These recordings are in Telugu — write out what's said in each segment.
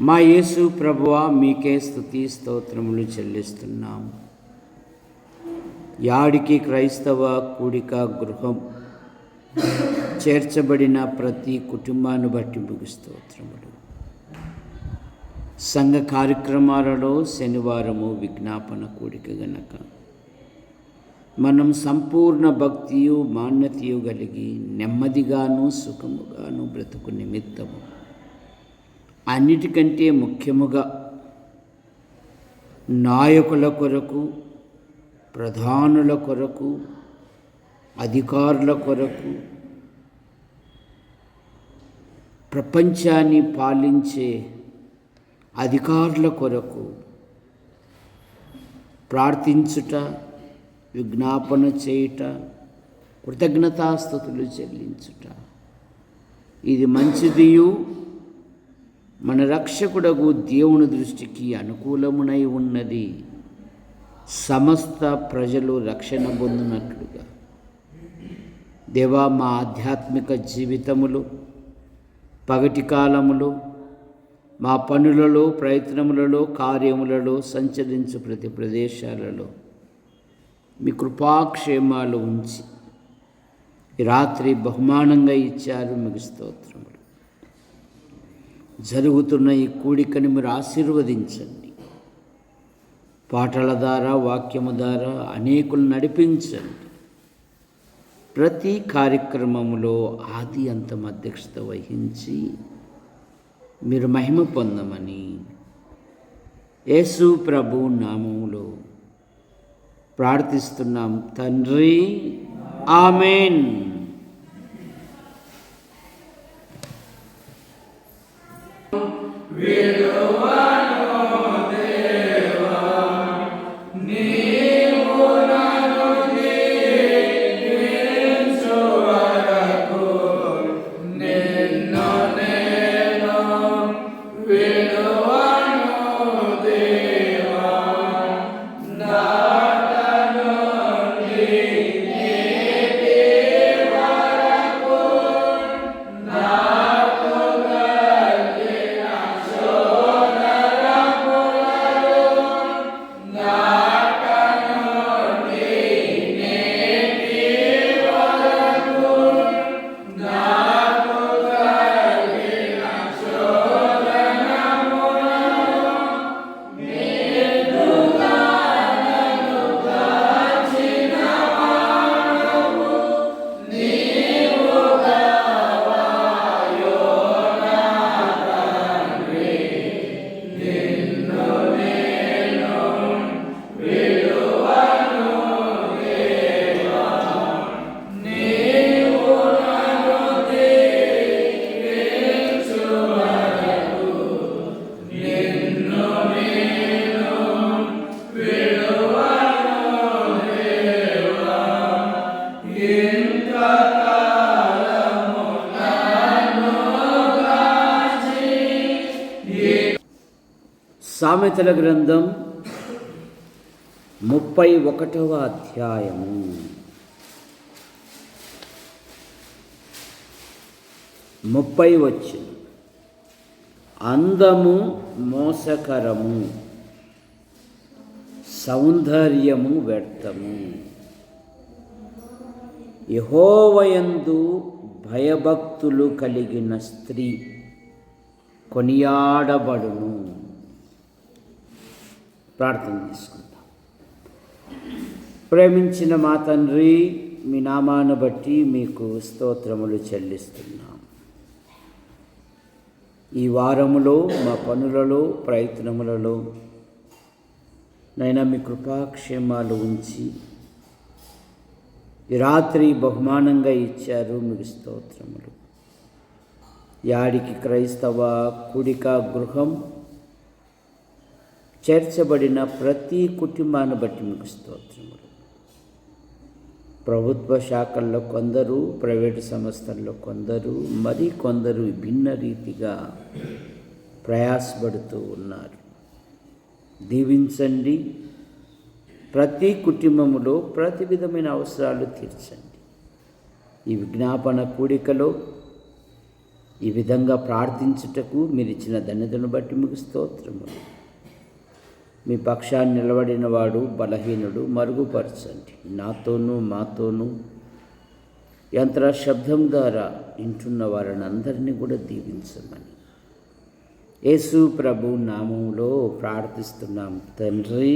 మా యేసు ప్రభువా, మీకే స్తుతి స్తోత్రములు చెల్లిస్తున్నాం. యాడికి క్రైస్తవ కూడిక గృహం చేర్చబడిన ప్రతి కుటుంబాన్ని బట్టి మీకు స్తోత్రములు. సంఘ కార్యక్రమాలలో శనివారము విజ్ఞాపన కూడిక గనక మనం సంపూర్ణ భక్తియు మాన్యతయు కలిగి నెమ్మదిగాను సుఖముగాను బ్రతుకు నిమిత్తము, అన్నిటికంటే ముఖ్యముగా నాయకుల కొరకు, ప్రధానుల కొరకు, అధికారుల కొరకు, ప్రపంచాన్ని పాలించే అధికారుల కొరకు ప్రార్థించుట, విజ్ఞాపన చేయుట, కృతజ్ఞతాస్తుతులు చెల్లించుట, ఇది మంచిదియు మన రక్షకుడగు దేవుని దృష్టికి అనుకూలమునై ఉన్నది. సమస్త ప్రజలు రక్షణ పొందినట్లుగా దేవా, మా ఆధ్యాత్మిక జీవితములు, పగటి కాలములు, మా పనులలో, ప్రయత్నములలో, కార్యములలో, సంచరించు ప్రతి ప్రదేశాలలో మీ కృపాక్షేమాలు ఉంచి ఈ రాత్రి బహుమానంగా ఇచ్చారు. మీకు స్తోత్రములు. జరుగుతున్న ఈ కూడికని మీరు ఆశీర్వదించండి. పాటల ద్వారా, వాక్యము ద్వారా అనేకులు నడిపించండి. ప్రతి కార్యక్రమంలో ఆది అంతం అధ్యక్షత వహించి మీరు మహిమ పొందమని యేసు ప్రభు నామములో ప్రార్థిస్తున్నాం తండ్రి. ఆమేన్. సామెతల గ్రంథం 31వ అధ్యాయము 30 వచనం. అందము మోసకరము, సౌందర్యము వ్యర్థము. యెహోవాయందు భయభక్తులు కలిగిన స్త్రీ కొనియాడబడును. ప్రార్థన చేసుకుందాం. ప్రేమించిన మా తండ్రి, మీ నామాన్ని బట్టి మీకు స్తోత్రములు చెల్లిస్తున్నాం. ఈ వారములో మా పనులలో, ప్రయత్నములలో నైనా మీ కృపాక్షేమాలు ఉంచి ఈ రాత్రి బహుమానంగా ఇచ్చారు. మీకు స్తోత్రములు. యాడికి క్రైస్తవ కూడిక గృహం చేర్చబడిన ప్రతి కుటుంబాన్ని బట్టి మీకు స్తోత్రములు. ప్రభుత్వ శాఖల్లో కొందరు, ప్రైవేటు సంస్థల్లో కొందరు, మరి కొందరు విభిన్న రీతిగా ప్రయాసపడుతూ ఉన్నారు. దీవించండి. ప్రతి కుటుంబములో ప్రతి విధమైన అవసరాలు తీర్చండి. ఈ విజ్ఞాపన కూడికలో ఈ విధంగా ప్రార్థించుటకు మీరు ఇచ్చిన ధన్యతను బట్టి మీకు స్తోత్రములు. మీ పక్షాన్ని నిలబడిన వాడు బలహీనుడు మరుగుపరచండి. నాతోనూ మాతోనూ యంత్ర శబ్దం ద్వారా వింటున్న వారిని అందరినీ కూడా దీవించమని యేసు ప్రభు నామంలో ప్రార్థిస్తున్నాం తండ్రి,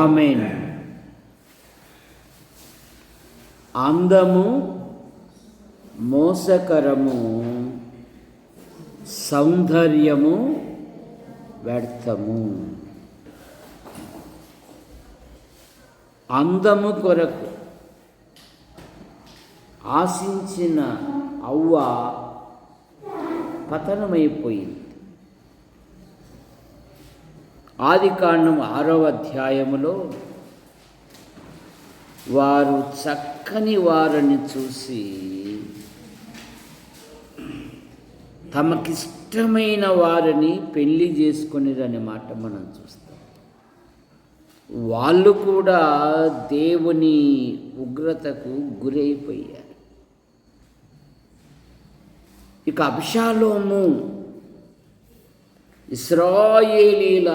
ఆమేన్. అందము మోసకరము, సౌందర్యము వ్యర్థము. అందము కొరకు ఆశించిన అవ్వ పతనమైపోయింది. ఆదికాండం 6వ అధ్యాయములో వారు చక్కని వారిని చూసి తమకిష్టమైన వారిని పెళ్లి చేసుకునేదనే మాట మనం చూస్తాం. వాళ్ళు కూడా దేవుని ఉగ్రతకు గురైపోయారు. ఇక అబ్షాలోము ఇశ్రాయేలీల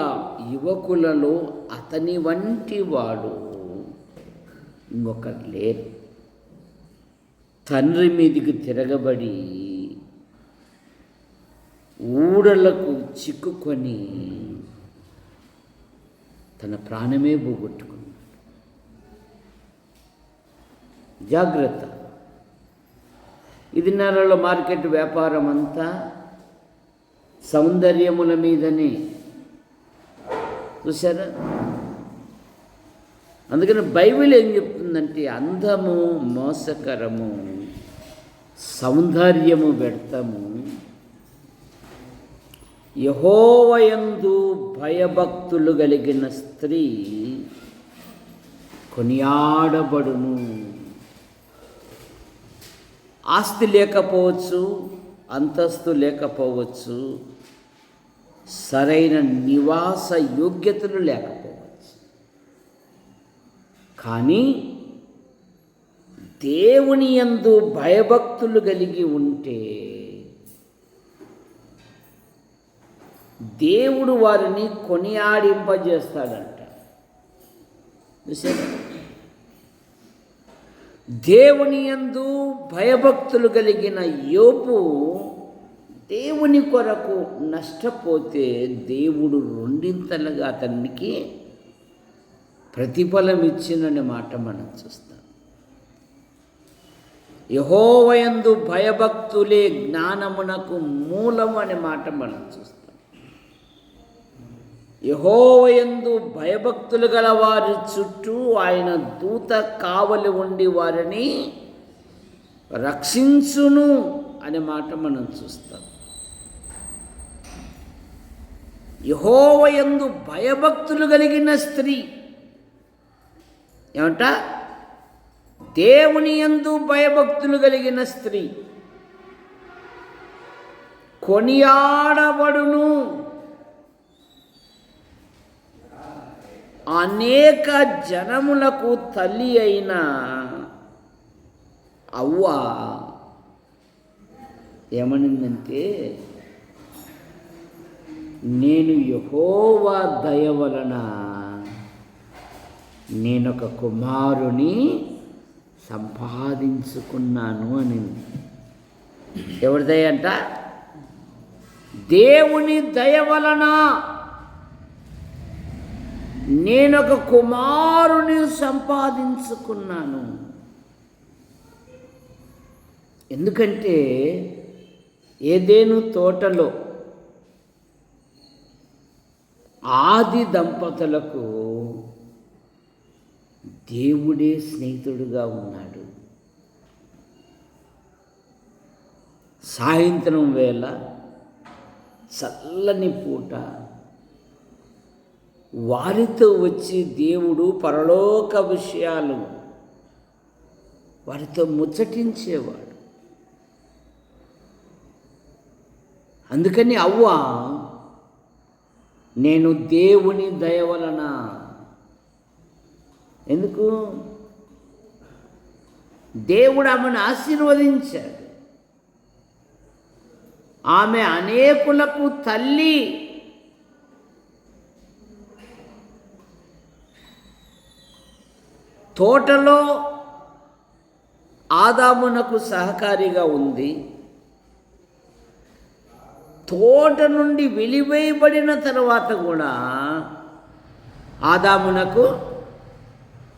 యువకులలో అతని వంటి వాడు ఇంకొకరు లేరు. తండ్రి మీదికి తిరగబడి ఊడలకు చిక్కుకొని తన ప్రాణమే పోగొట్టుకున్నాడు. జాగ్రత్త. ఇది నెలలో మార్కెట్ వ్యాపారం అంతా సౌందర్యముల మీదనే. చూసారా? అందుకని బైబిల్ ఏం చెప్తుందంటే అందము మోసకరము, సౌందర్యము వ్యర్థము, యెహోవాయందు భయభక్తులు కలిగిన స్త్రీ కొనియాడబడును. ఆస్తి లేకపోవచ్చు, అంతస్తు లేకపోవచ్చు, సరైన నివాస యోగ్యతలు లేకపోవచ్చు, కానీ దేవుని యందు భయభక్తులు కలిగి ఉంటే దేవుడు వారిని కొనియాడింపజేస్తాడంట. చూసారా? దేవుని యందు భయభక్తులు కలిగిన యోబు దేవుని కొరకు నష్టపోతే దేవుడు రెండింతలుగా అతనికి ప్రతిఫలం ఇచ్చిననే మాట మనం చూస్తాం. యెహోవాయందు భయభక్తులే జ్ఞానమునకు మూలం అనే మాట మనం చూస్తాం. యెహోవాయందు భయభక్తులు గల వారి చుట్టూ ఆయన దూత కావలి ఉండి వారిని రక్షించును అనే మాట మనం చూస్తాం. యెహోవాయందు భయభక్తులు కలిగిన స్త్రీ ఏమంట? దేవుని యందు భయభక్తులు కలిగిన స్త్రీ కొనియాడబడును. అనేక జనములకు తల్లి అయిన అవ్వ ఏమనిందంటే, నేను యెహోవా దయ వలన నేనొక కుమారుని సంపాదించుకున్నాను అనింది. ఎవరి దయ అంట? దేవుని దయ వలన నేనొక కుమారుని సంపాదించుకున్నాను. ఎందుకంటే ఏదెను తోటలో ఆది దంపతులకు దేవుడే స్నేహితుడుగా ఉన్నాడు. సాయంత్రం వేళ చల్లని పూట వారితో వచ్చి దేవుడు పరలోక విషయాలు వారితో ముచ్చటించేవాడు. అందుకని అవ్వ నేను దేవుని దయ వలన, ఎందుకు? దేవుడు ఆమెను ఆశీర్వదించాడు. ఆమె అనేకులకు తల్లి. తోటలో ఆదామునకు సహకారిగా ఉంది. తోట నుండి వెలివేయబడిన తర్వాత కూడా ఆదామునకు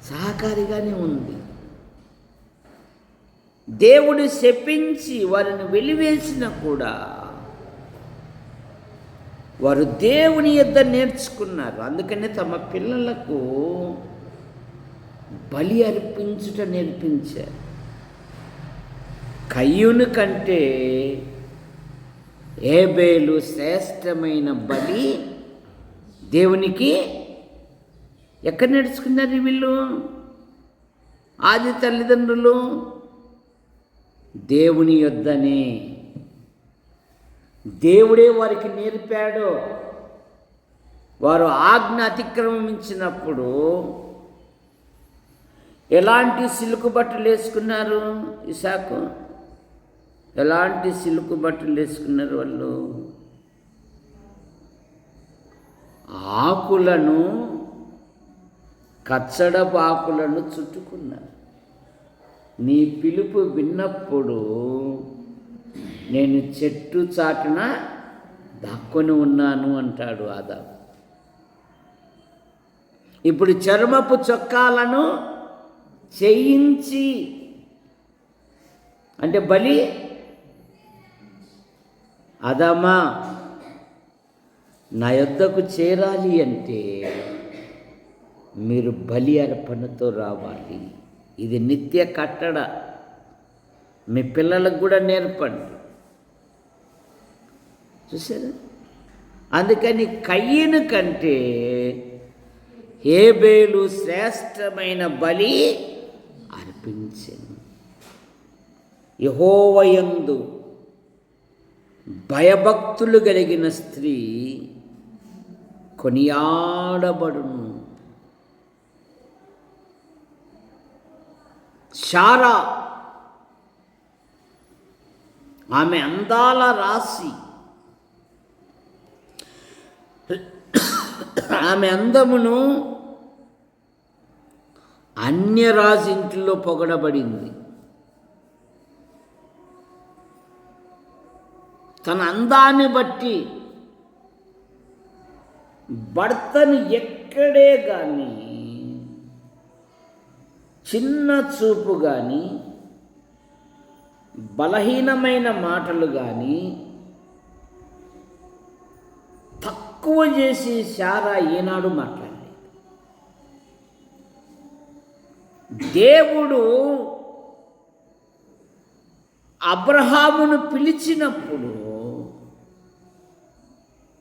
సహకారిగానే ఉంది. దేవుడు శపించి వారిని వెలివేసిన కూడా వారు దేవుని యొద్ద నేర్చుకున్నారు. అందుకనే తమ పిల్లలకు బలి అర్పించుట నేర్పించారు. కయ్యూను కంటే హేబేలు శ్రేష్టమైన బలి దేవునికి ఎక్కడ నేర్చుకున్నారు వీళ్ళు? ఆది తల్లిదండ్రులు దేవుని యొద్దనే. దేవుడే వారికి నేర్పాడు. వారు ఆజ్ఞ అతిక్రమించినప్పుడు ఎలాంటి సిలుకు బట్టలు వేసుకున్నారు? ఇసాకు ఎలాంటి సిలుకు బట్టలు వేసుకున్నారు? వాళ్ళు ఆకులను, కచ్చడపు ఆకులను చుట్టుకున్నారు. నీ పిలుపు విన్నప్పుడు నేను చెట్టు చాటున దాక్కొని ఉన్నాను అంటాడు ఆదాము. ఇప్పుడు చర్మపు చొక్కాలను చేయించి, అంటే బలి. ఆదామా, నా యొద్దకు చేరాలి అంటే మీరు బలి అర్పణతో రావాలి. ఇది నిత్య కట్టడ. మీ పిల్లలకు కూడా నేర్పండి. చూసారా? అందుకని కయ్యను కంటే హేబేలు శ్రేష్టమైన బలి అర్పించెను. యెహోవాయందు భయభక్తులు కలిగిన స్త్రీ కొనియాడబడును. శారా ఆమె అందాల రాశి. ఆమె అందమును అన్యరాజింట్లో పొగడబడింది. తన అందాన్ని బట్టి భర్తను ఎక్కడే కానీ చిన్న చూపు కానీ బలహీనమైన మాటలు కానీ తక్కువ చేసి శారా ఏనాడు మాట్లాడలేదు. దేవుడు అబ్రహామును పిలిచినప్పుడు,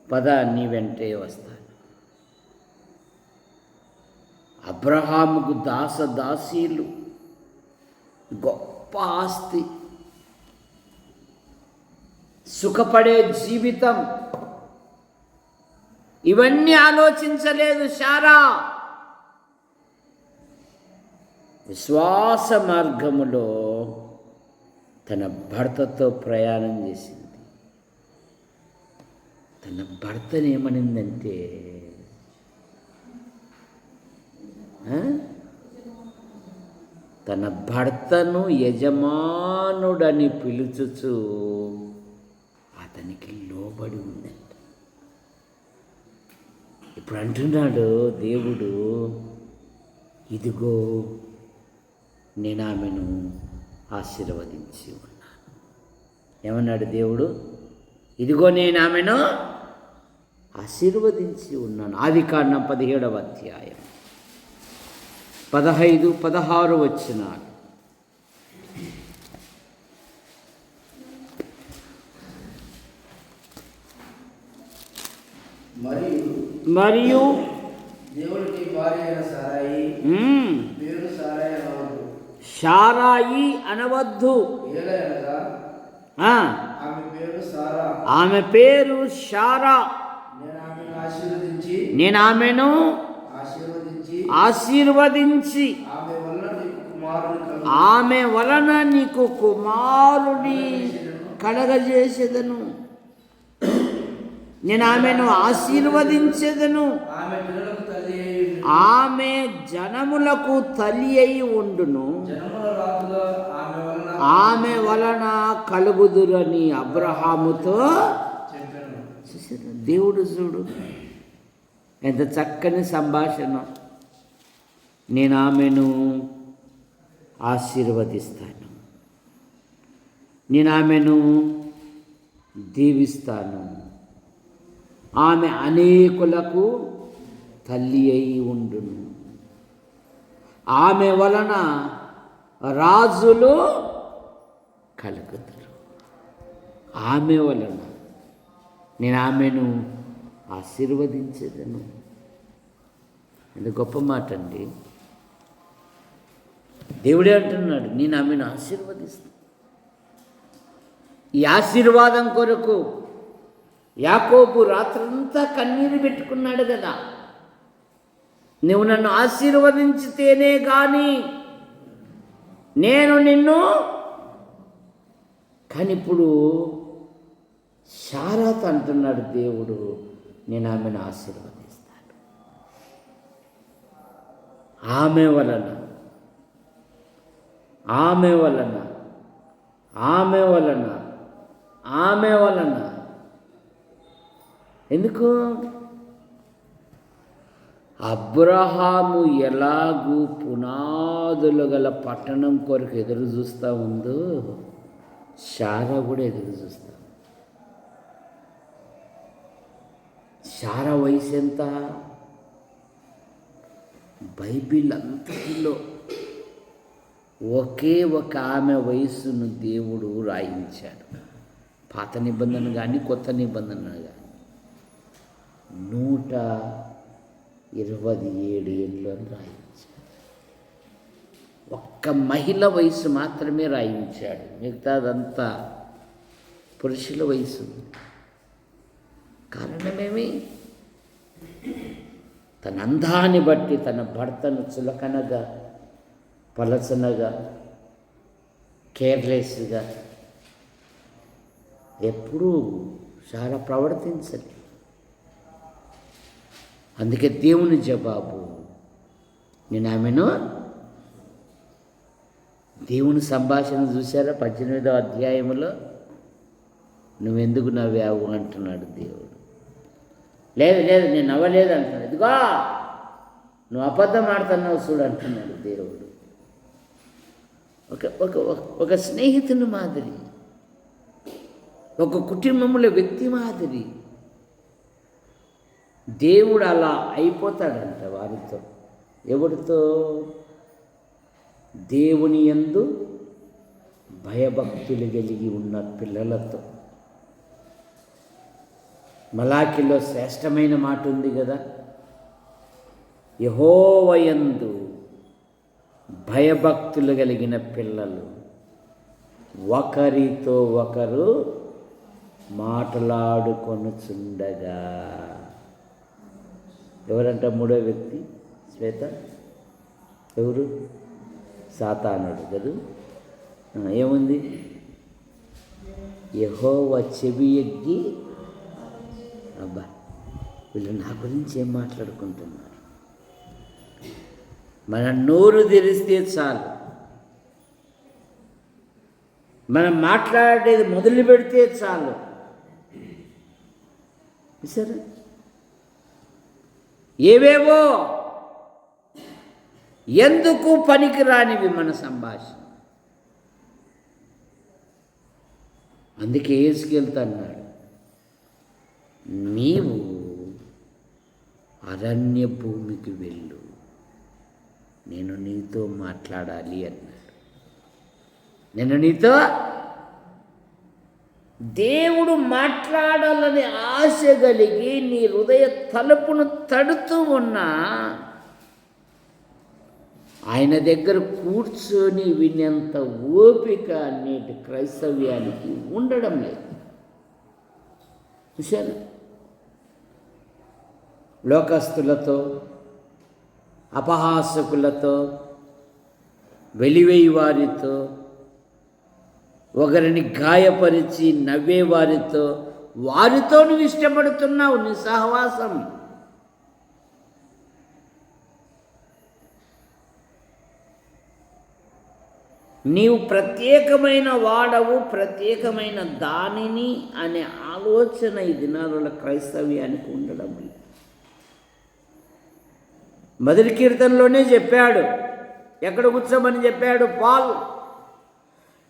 పద నీ వెంటే వస్తాను. అబ్రహాముకు దాసదాసీలు, గొప్ప ఆస్తి, సుఖపడే జీవితం, ఇవన్నీ ఆలోచించలేదు శారా. విశ్వాస మార్గములో తన భర్తతో ప్రయాణం చేసింది. తన భర్తను ఏమనిందంటే, తన భర్తను యజమానుడని పిలుచుచు అతనికి లోబడి ఉందంట. ఇప్పుడు అంటున్నాడు దేవుడు, ఇదిగో నేను ఆమెను ఆశీర్వదించి ఉన్నాను. ఏమన్నాడు దేవుడు? ఇదిగో నేను ఆమెను ఆశీర్వదించి ఉన్నాను. ఆదికాండం 17వ అధ్యాయం 15, 16 వచనాలు. మరియు దేవునికి భార్య అయిన పేరు శారాయి అనవద్దు. ఆమె పేరు శారా. నేను ఆమెను ఆశీర్వదించి ఆమె వలన నీకు కుమారుని కలగజేసేదను. నేను ఆమెను ఆశీర్వదించెదను. ఆమె జనులకు తల్లి అయి ఉండును. ఆమె జనములకు తల్లి అయి ఉండును. జనముల రాజుగా ఆమె వలన కలుగుదురని అబ్రహాముతో చెప్పాను. చూసారా? దేవుడు చూడు ఎంత చక్కని సంభాషణ. నేను ఆమెను ఆశీర్వదిస్తాను, నేను ఆమెను దీవిస్తాను, ఆమె అనేకులకు తల్లి అయి ఉండును, ఆమె వలన రాజులు కలుగుతారు. ఆమె వలన నేను ఆమెను ఆశీర్వదించేదను. ఇది గొప్ప మాట అండి. దేవుడే అంటున్నాడు, నేను ఆమెను ఆశీర్వదిస్తాను. ఈ ఆశీర్వాదం కొరకు యాకోబు రాత్రంతా కన్నీరు పెట్టుకున్నాడు కదా. నువ్వు నన్ను ఆశీర్వదించితేనే కానీ నేను నిన్ను. కానీ ఇప్పుడు శారాతో అంటున్నాడు దేవుడు, నేను ఆమెను ఆశీర్వదిస్తాను. ఆమె వలన ఆమె వలన ఆమె వలన ఆమె వలన. ఎందుకు? అబ్రహాము ఎలాగూ పునాదులు గల పట్టణం కొరకు ఎదురు చూస్తూ ఉందో శారా కూడా ఎదురు చూస్తా. శారా వయసు ఎంత? బైబిల్ అంతటిలో ఒకే ఒక ఆమె వయస్సును దేవుడు రాయించాడు. పాత నిబంధన కానీ కొత్త నిబంధన కానీ 127 ఏళ్ళు అని రాయించాడు. ఒక్క మహిళ వయసు మాత్రమే రాయించాడు, మిగతాదంతా పురుషుల వయసు. కారణమేమి? తన అందాన్ని బట్టి తన భర్తను చులకనగా, పలచనగా, కేర్లెస్గా ఎప్పుడూ చాలా ప్రవర్తించదు. అందుకే దేవుని జవాబు, నేను ఆమెను. దేవుని సంభాషణ చూసారా? 18వ అధ్యాయంలో నువ్వెందుకు నవ్వావు అంటున్నాడు దేవుడు. లేదు లేదు నేను నవ్వలేదు అంటున్నాడు. ఇదిగో నువ్వు అబద్ధం ఆడుతున్నావు చూడు అంటున్నాడు దేవుడు. ఒక స్నేహితుని మాదిరి, ఒక కుటుంబంలో వ్యక్తి మాదిరి దేవుడు అలా అయిపోతాడంట వారితో. ఎవరితో? దేవుని యందు భయభక్తులు కలిగి ఉన్న పిల్లలతో. మలాకిలో శ్రేష్టమైన మాట ఉంది కదా, యెహోవా యందు భయభక్తులు కలిగిన పిల్లలు ఒకరితో ఒకరు మాట్లాడుకొనుచుండగా. ఎవరంట మూడో వ్యక్తి? శ్వేత. ఎవరు? సాతానుడు కదా. ఏముంది? యెహోవా చెవి ఎగ్గి, అబ్బా వీళ్ళు నా గురించి ఏం మాట్లాడుకుంటున్నారు. మన నోరు తెరిస్తే చాలు, మనం మాట్లాడేది మొదలు పెడితే చాలు. సరే, ఏవేవో ఎందుకు పనికిరానివి మన సంభాషణ. అందుకే ఏసుకెళ్తున్నాడు, నీవు అరణ్య భూమికి వెళ్ళు, నేను నీతో మాట్లాడాలి అన్నాడు. నేను నీతో దేవుడు మాట్లాడాలని ఆశ కలిగి నీ హృదయ తలుపును తడుతూ ఉన్నా ఆయన దగ్గర కూర్చొని వినేంత ఓపిక నేటి క్రైస్తవ్యానికి ఉండడం లేదు. చూశారు? లోకస్తులతో, అపహాసకులతో, వెలివేయి వారితో, ఒకరిని గాయపరిచి నవ్వేవారితో, వారితో నువ్వు ఇష్టపడుతున్నావు, నీ సహవాసం. నీవు ప్రత్యేకమైన వాడవు, ప్రత్యేకమైన దానిని అనే ఆలోచన ఈ దినాలలో క్రైస్తవ్యానికి ఉండడం లేదు. మొదటి కీర్తనలోనే చెప్పాడు, ఎక్కడ కూర్చోమని చెప్పాడు పాల్,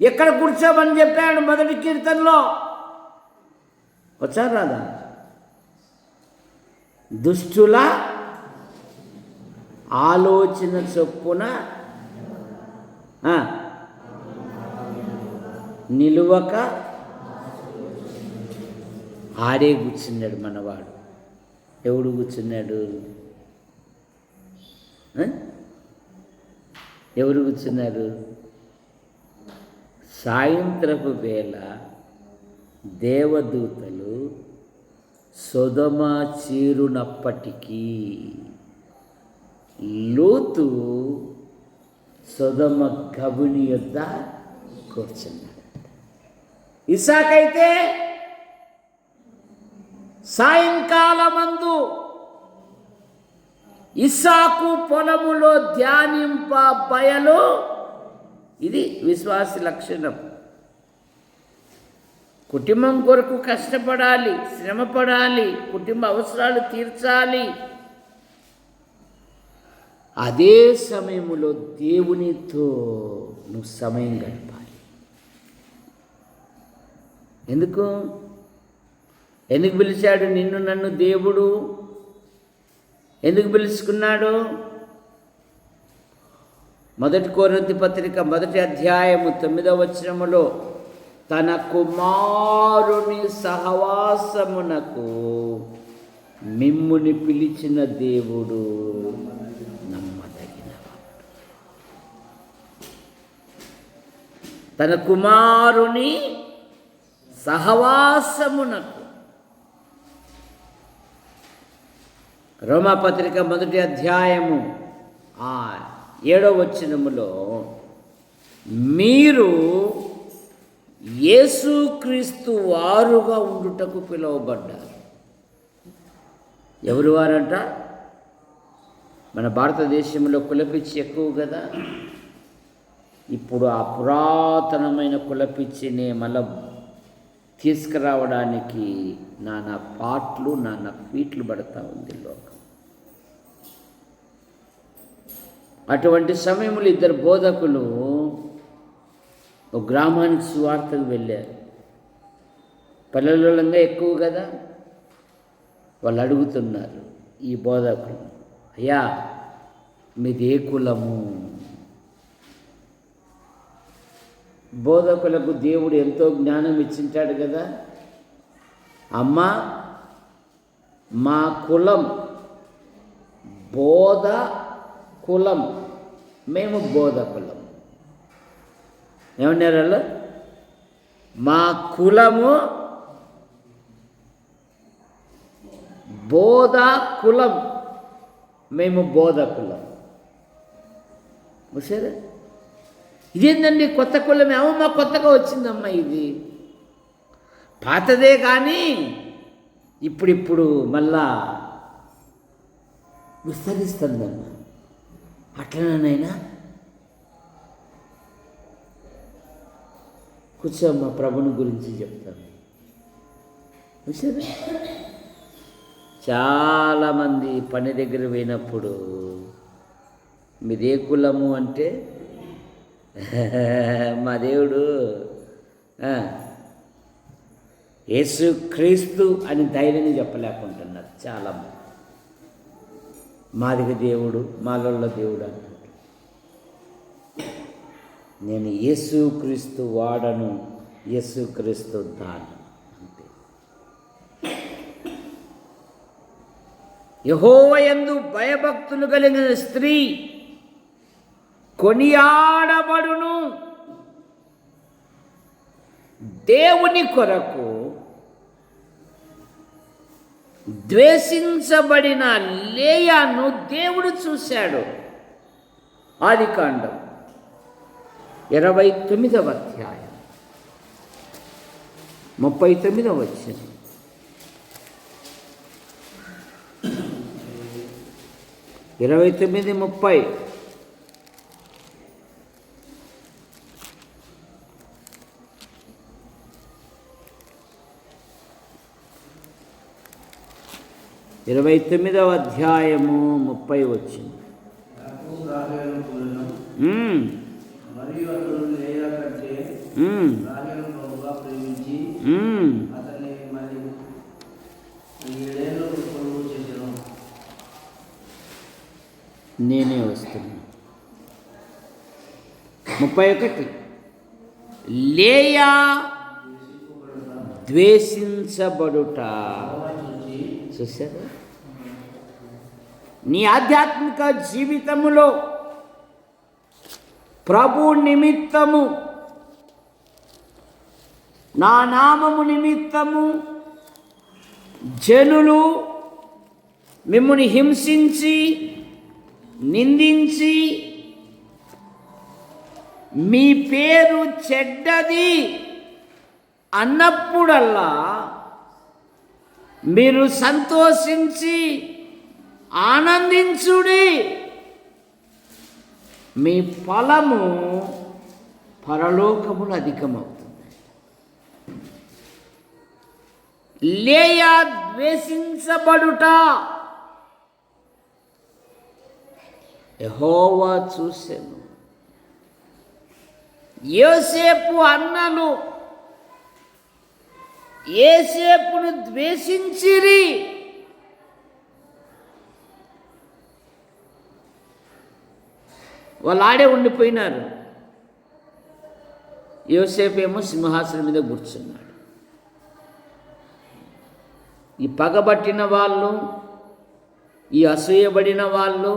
ఎక్కడ కూర్చోమని చెప్పాడు మొదటి కీర్తనలో. వచ్చారు రాదా? దుష్టుల ఆలోచన చొప్పున నిలువక ఆడే కూర్చున్నాడు మనవాడు. ఎవడు కూర్చున్నాడు? ఎవరు కూర్చున్నారు? సాయంత్రపు వేళ దేవదూతలు సొదొమ చేరునప్పటికీ లోతు సొదొమ గబుని యొద్ద కూర్చున్నాడు. ఇసాకైతే సాయంకాలమందు ఇస్సాకు పొలములో ధ్యానింప బయలు. ఇది విశ్వాస లక్షణం. కుటుంబం కొరకు కష్టపడాలి, శ్రమపడాలి, కుటుంబ అవసరాలు తీర్చాలి. అదే సమయంలో దేవునితో నువ్వు సమయం గడపాలి. ఎందుకు పిలిచాడు నిన్ను నన్ను దేవుడు? ఎందుకు పిలుచుకున్నాడు? మొదటి కొరింథీ పత్రిక 1వ అధ్యాయము 9వ వచనములో తన కుమారుని సహవాసమునకు మిమ్ముని పిలిచిన దేవుడు నమ్మదగినవాడు. తన కుమారుని సహవాసమునకు. రోమాపత్రిక 1వ అధ్యాయము 7వ వచనములో మీరు యేసుక్రీస్తు వారుగా ఉండుటకు పిలువబడ్డారు. ఎవరు వారంట? మన భారతదేశంలో కులపిచ్చి ఎక్కువ కదా. ఇప్పుడు ఆ పురాతనమైన కులపిచ్చిని మళ్ళీ తీసుకురావడానికి నానా పాటలు, నానా ఫీట్లు పడతా ఉంది లోకం. అటువంటి సమయంలో 2 బోధకులు ఒక గ్రామానికి సువార్తకు వెళ్ళారు. పల్లెలలో ఎక్కువ కదా. వాళ్ళు అడుగుతున్నారు ఈ బోధకులు, అయ్యా మీది ఏ కులము? బోధకులకు దేవుడు ఎంతో జ్ఞానం ఇచ్చింటాడు కదా. అమ్మా మా కులం బోధ కులం, మేము బోధకులం. ఏమన్నారు వాళ్ళు? మా కులము బోధ కులం, మేము బోధకులం. సరే, ఇదేందండి కొత్త కులం? ఏమమ్మా కొత్తగా వచ్చిందమ్మా, ఇది పాతదే కానీ ఇప్పుడు మళ్ళా విస్తరిస్తుందమ్మా. అట్లనేనైనా కూర్చోమ్మా, ప్రభుని గురించి చెప్తాను. సరే, చాలామంది పని దగ్గర పోయినప్పుడు మీదే కులము అంటే మా దేవుడు యేసుక్రీస్తు అని ధైర్యంగా చెప్పలేకుంటున్నారు చాలామంది. మాదిగ దేవుడు, మాలోళ్ళ దేవుడు అంటారు. నేను యేసుక్రీస్తు వాడను, యేసుక్రీస్తు దాను అంతే. యెహోవా యందు భయభక్తులు కలిగిన స్త్రీ కొనియాడబడును. దేవుని కొరకు ద్వేషించబడిన లేయాను దేవుడు చూశాడు. ఆదికాండం 29వ అధ్యాయం 39వ వచనం. 29:30. ఇరవై 29వ అధ్యాయము 30 వచ్చింది. యాకోబు రాహేలును కూడెను. మరియు అతడు లేయా కంటే రాహేలును బహుగా ప్రేమించి అతన్ని మరి 7 ఏళ్ళు కొలువు చేసెను. నేనే వస్తున్నా. 31. లేయా ద్వేషించబడుట. చూసారు, నీ ఆధ్యాత్మిక జీవితములో ప్రభు నిమిత్తము, నా నామము నిమిత్తము జనులు మిమ్ముని హింసించి నిందించి మీ పేరు చెడ్డది అన్నప్పుడల్లా మీరు సంతోషించి ఆనందించుడి, మీ ఫలము పరలోకములు అధికమవుతుంది. లేయా ద్వేషించబడుట యెహోవా చూసెను. యోసేపు అన్నలు యోసేపును ద్వేషించిరి. వాళ్ళు ఆడే ఉండిపోయినారు. యోసేపు ఏమో సింహాసనం మీద కూర్చున్నాడు. ఈ పగబట్టిన వాళ్ళు, ఈ అసూయబడిన వాళ్ళు,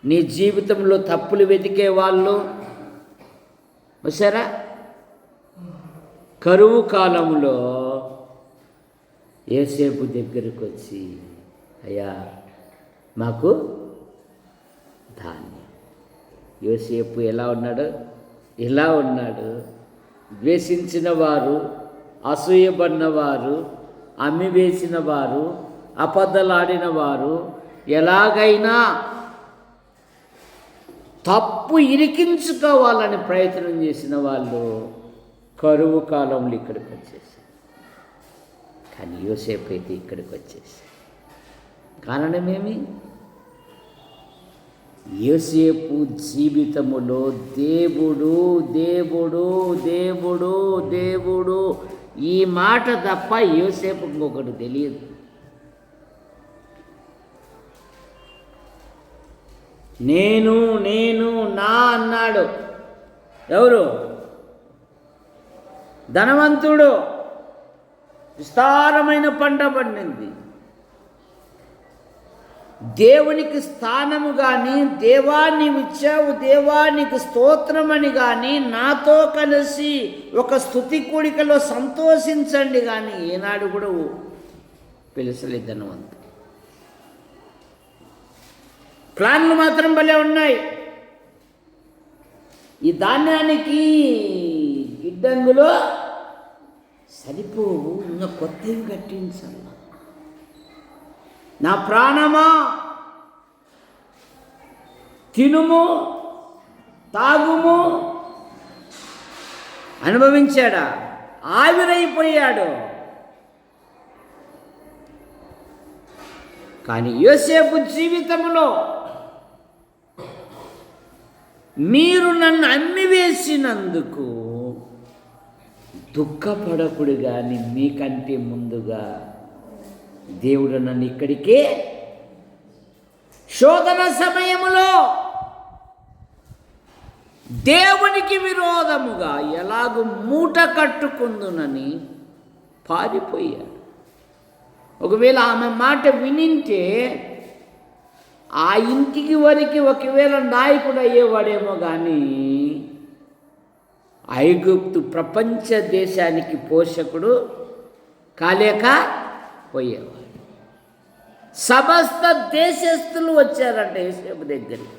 నీ జీవితంలో తప్పులు వెతికే వాళ్ళు వచ్చారా? కరువు కాలంలో యోసేపు దగ్గరకు వచ్చి, అయ్యా మాకు ధాన్యం. యోసేపు ఎలా ఉన్నాడు? ఇలా ఉన్నాడు. ద్వేషించిన వారు, అసూయపడిన వారు, అమ్మివేసిన వారు, అబద్ధాలాడిన వారు, ఎలాగైనా తప్పు ఇరికించుకోవాలని ప్రయత్నం చేసిన వాళ్ళు కరువు కాలంలో ఇక్కడికి వచ్చేసారు. కానీ యోసేపు అయితే ఇక్కడికి వచ్చేసారు. కారణమేమి? యోసేపు జీవితములో దేవుడు దేవుడు దేవుడు దేవుడు ఈ మాట తప్ప యోసేపు ఇంకొకటి తెలియదు. నేను నేను నా అన్నాడు. ఎవరు? ధనవంతుడు. విస్తారమైన పంట పండింది. దేవునికి స్థానము కానీ, దేవా నీవిచ్చావు, దేవా నీకు స్తోత్రమని కానీ, నాతో కలిసి ఒక స్తుతి కూడికలో సంతోషించండి కానీ ఏనాడు కూడా పిలిచలేదు ధనవంతుడు. ప్లాన్లు మాత్రం భలే ఉన్నాయి. ఈ ధాన్యానికి గిడ్డంగులో సరిపోవు, ఇంకా కొత్తవి కట్టించాల. నా ప్రాణమా తినుము తాగుము. అనుభవించాడా? ఆవిరైపోయాడు. కానీ యోసేపు జీవితంలో మీరు నన్ను అమ్మివేసినందుకు దుఃఖపడకుడు కానీ మీకంటే ముందుగా దేవుడు నన్ను ఇక్కడికే శోధన సమయములో దేవునికి విరోధముగా ఎలాగూ మూట కట్టుకుందునని పారిపోయాడు. ఒకవేళ ఆమె మాట వినింటే ఆ ఇంటికి వరకు ఒకవేళ నాయకుడు అయ్యేవాడేమో కానీ ఐగుప్తు ప్రపంచ దేశానికి పోషకుడు కాలేక పోయేవాడు. సమస్త దేశస్తులు వచ్చారంట యోసేపు దగ్గరికి.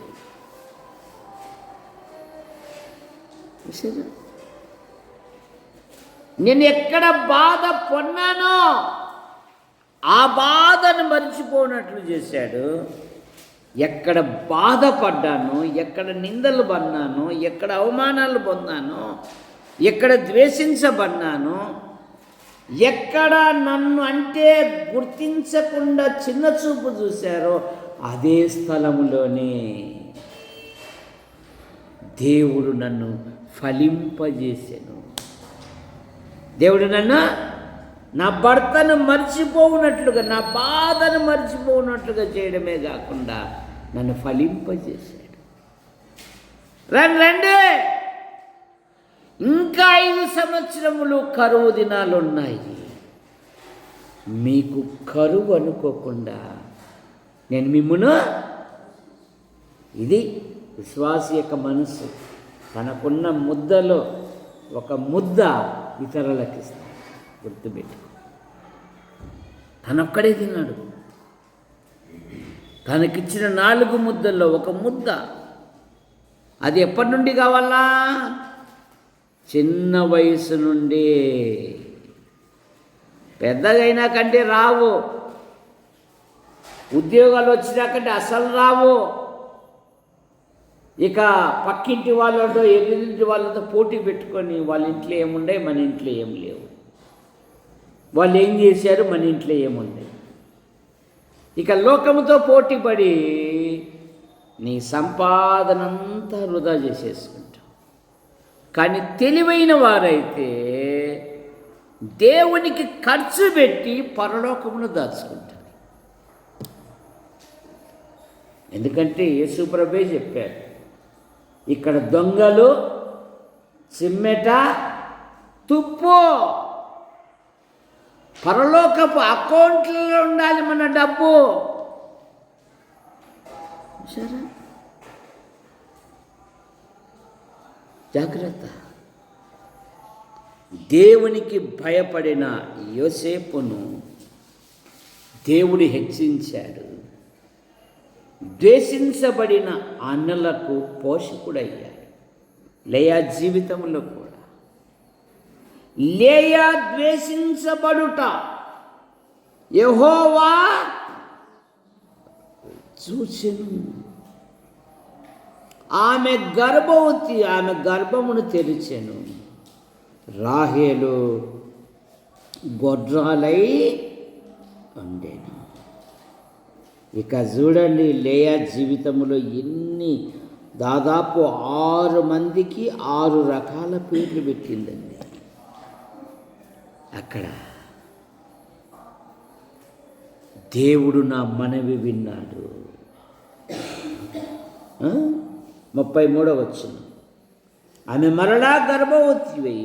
నేను ఎక్కడ బాధ పొన్నానో ఆ బాధను మర్చిపోనట్లు చేశాడు. ఎక్కడ బాధపడ్డానో, ఎక్కడ నిందలు పడినానో, ఎక్కడ అవమానాలు పొందానో, ఎక్కడ ద్వేషించబడినానో, ఎక్కడ నన్ను అంటే గుర్తించకుండా చిన్న చూపు చూశారో అదే స్థలములోనే దేవుడు నన్ను ఫలింపజేశాను. దేవుడు నన్ను నా భర్తను మర్చిపోవునట్లుగా, నా బాధను మర్చిపోవునట్లుగా చేయడమే కాకుండా నన్ను ఫలింపజేశాడు. రండి, ఇంకా 5 సంవత్సరములు కరువు దినాలు ఉన్నాయి. మీకు కరువు అనుకోకుండా నేను మిమ్మును, ఇది విశ్వాసి యొక్క మనసు, తనకున్న ముద్దలో ఒక ముద్ద ఇతరులకు ఇస్తాడు. గుర్తుపెట్టుకో, తనొక్కడే తిన్నాడు. తనకిచ్చిన 4 ముద్దల్లో ఒక ముద్ద, అది ఎప్పటి నుండి కావాలా? చిన్న వయసు నుండి. పెద్దగైనా కంటే రావు, ఉద్యోగాలు వచ్చినాకంటే అసలు రావు. ఇక పక్కింటి వాళ్ళతో ఎదురింటి వాళ్ళతో పోటీ పెట్టుకొని వాళ్ళ ఇంట్లో ఏముండే, మన ఇంట్లో ఏం లేవు. వాళ్ళు ఏం చేశారు, మన ఇంట్లో ఏముండే. ఇక లోకముతో పోటీపడి నీ సంపాదనంతా వృధా చేసేసుకుంటావు. కానీ తెలివైన వారైతే దేవునికి ఖర్చు పెట్టి పరలోకమును దాచుకుంటారు. ఎందుకంటే యేసు ప్రభువే చెప్పారు, ఇక్కడ దొంగలు, చిమ్మెట, తుప్పు, పరలోకపు అకౌంట్లలో ఉండాలి మన డబ్బు. సరే, జాగ్రత్త. దేవునికి భయపడిన యోసేపును దేవుడు హెచ్చించాడు. ద్వేషించబడిన అన్నలకు పోషకుడయ్యాడు. లేయా జీవితంలో కూడా లేయా ద్వేషించబడుట యెహోవా చూచెను. ఆమె గర్భవతి, ఆమె గర్భమును తెరిచెను. రాహేలు గొడ్రాలై ఉండేను. ఇక చూడండి, లేయా జీవితంలో ఎన్ని, దాదాపు 6 మందికి 6 రకాల పేర్లు పెట్టిందండి. అక్కడ దేవుడు నా మనవి విన్నాడు. 33వ వచనం, ఆమె మరలా గర్భవతివై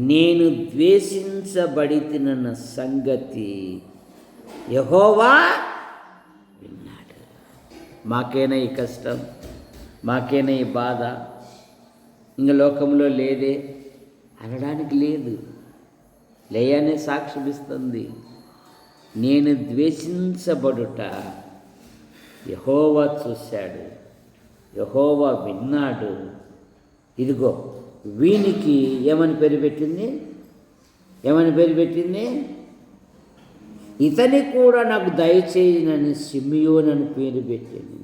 నేను ద్వేషించబడితినన్న సంగతి యెహోవా విన్నాడు. మాకేనా ఈ కష్టం, మాకేనా ఈ బాధ, ఇంక లోకంలో లేదే అనడానికి లేదు. లేయానే సాక్ష్యమిస్తుంది, నేను ద్వేషించబడుట యెహోవా చూశాడు, యెహోవా విన్నాడు. ఇదిగో వీనికి ఏమని పేరు పెట్టింది, ఏమని పేరు పెట్టింది? ఇతని కూడా నాకు దయచేయనని సిమియోనని పేరు పెట్టింది.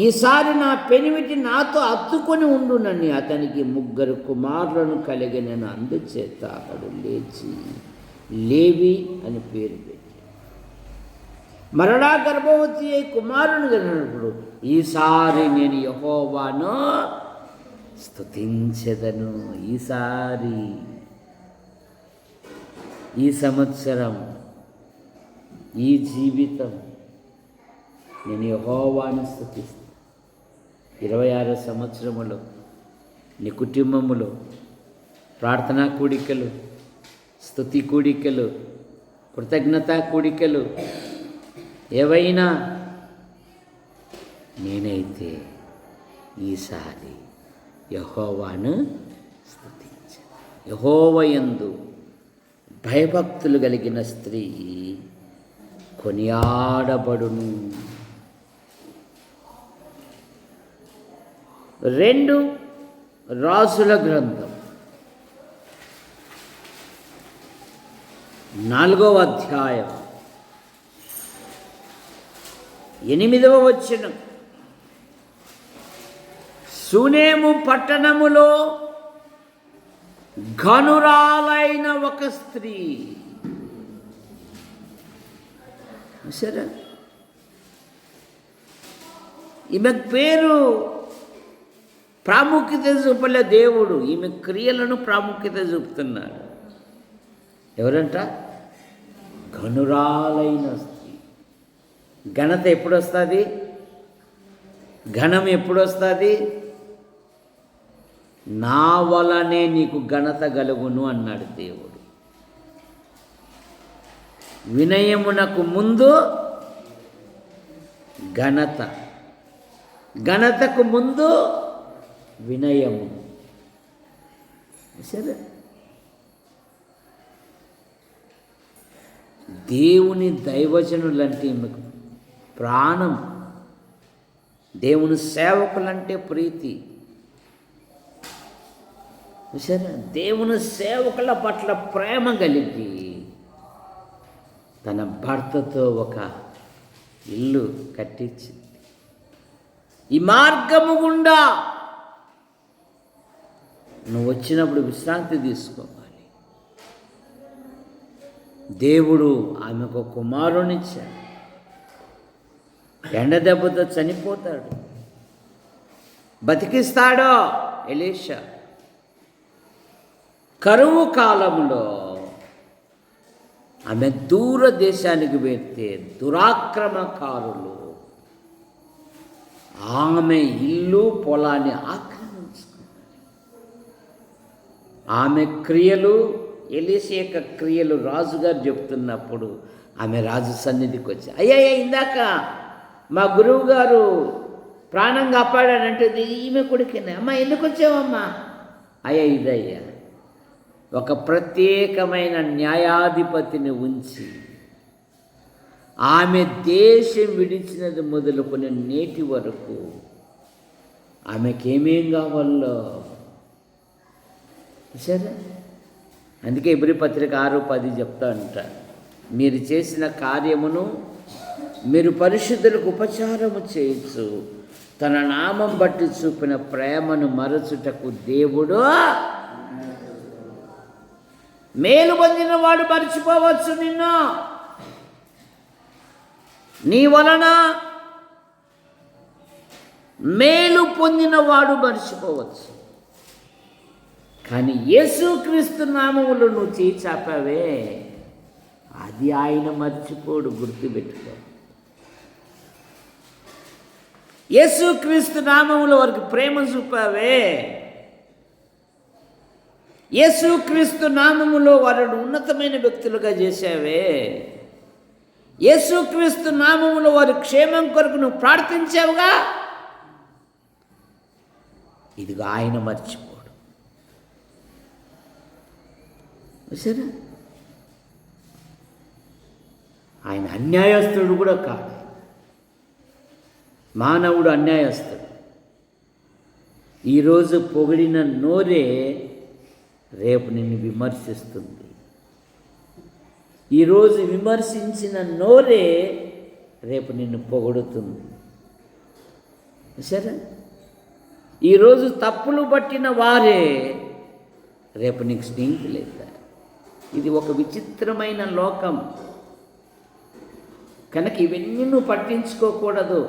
ఈసారి నా పెనిమిటి నాతో అత్తుకొని ఉండునని అతనికి 3 కుమారులను కలిగినను. అందుచేత అతడు లేచి లేవి అని పేరు పెట్టి మరలా గర్భవతి అయి కుమారుని కన్నప్పుడు ఈసారి నేను యెహోవాను స్తుతించెదను. ఈసారి, ఈ సంవత్సరం, ఈ జీవితం నేను యెహోవాను స్తుతిస్తాను. 26వ సంవత్సరములో నీ కుటుంబములో ప్రార్థనా కూడికలు, స్తుతి కూడికలు, కృతజ్ఞతా కూడికలు ఏవైనా, నేనైతే ఈసారి యెహోవాను స్తుతించాను. యెహోవా యందు భయభక్తులు కలిగిన స్త్రీ కొనియాడబడును. 2 రాజుల గ్రంథం 4వ అధ్యాయం 8వ వచనం, షూనేము పట్టణములో ఘనురాలైన ఒక స్త్రీ. సరే, ఈమె పేరు ప్రాముఖ్యత చూపలే దేవుడు, ఈమె క్రియలను ప్రాముఖ్యత చూపుతున్నాడు. ఎవరంట? ఘనురాలైన స్త్రీ. ఘనత ఎప్పుడు వస్తుంది? ఘనం ఎప్పుడు వస్తుంది? నా వలనే నీకు ఘనత కలుగును అన్నాడు దేవుడు. వినయమునకు ముందు ఘనత, ఘనతకు ముందు వినయము. సరే, దేవుని దైవజనులంటే మీకు ప్రాణం, దేవుని సేవకులంటే ప్రీతి. సరే, దేవుని సేవకుల పట్ల ప్రేమ కలిగి తన భర్తతో ఒక ఇల్లు కట్టించింది. ఈ మార్గము గుండా నువ్వు వచ్చినప్పుడు విశ్రాంతి తీసుకోవాలి. దేవుడు ఆమెకు కుమారునిచ్చాడు. ఎండ దెబ్బతో చనిపోతాడు, బతికిస్తాడో ఎలీషా. కరువు కాలంలో ఆమె దూర దేశానికి వెళ్తే దురాక్రమకారులు ఆమె ఇల్లు పొలాన్ని ఆక్రమించుకున్నారు. ఆమె క్రియలు, ఎలీషా యొక్క క్రియలు రాజుగారు చెప్తున్నప్పుడు ఆమె రాజు సన్నిధికి వచ్చి, అయ్యా ఇందాక మా గురువు గారు ప్రాణం కాపాడాడంటే ఈమె కొడుకేనా? అమ్మ ఎందుకు వచ్చావమ్మా? అయ్యా ఇదయ్యా, ఒక ప్రత్యేకమైన న్యాయాధిపతిని ఉంచి ఆమె దేశం విడిచినది మొదలుకొని నేటి వరకు ఆమెకేమేం కావాలో సరే. అందుకే ఎబ్రీ పత్రిక 6:10 చెప్తా అంటారు, మీరు చేసిన కార్యమును మీరు పరిశుద్ధులకు ఉపచారము చేయొచ్చు, తన నామం బట్టి చూపిన ప్రేమను మరచుటకు దేవుడు మేలు పొందిన వాడు మర్చిపోవచ్చు. నిన్ను నీ వలన మేలు పొందిన వాడు మర్చిపోవచ్చు, కానీ యేసుక్రీస్తు నామములో నువ్వు చేయి చాపావే, అది ఆయన మర్చిపోడు. గుర్తుపెట్టుకో, యేసుక్రీస్తు నామములో వారికి ప్రేమ చూపావే, యేసుక్రీస్తు నామములో వారిని ఉన్నతమైన వ్యక్తులుగా చేశావే, యేసుక్రీస్తు నామములో వారి క్షేమం కొరకు నువ్వు ప్రార్థించావుగా, ఇదిగో ఆయన మర్చిపోడు. సరే, ఆయన అన్యాయస్తుడు కూడా కాదు, మానవుడు అన్యాయస్తుడు. ఈరోజు పొగిడిన నోరే రేపు నిన్ను విమర్శిస్తుంది, ఈరోజు విమర్శించిన నోరే రేపు నిన్ను పొగుడుతుంది. సరే, ఈరోజు తప్పులు పట్టిన వారే రేపు నీకు స్నేహితులవుతారు. ఇది ఒక విచిత్రమైన లోకం కనుక ఇవన్నీ నువ్వు పట్టించుకోకూడదు.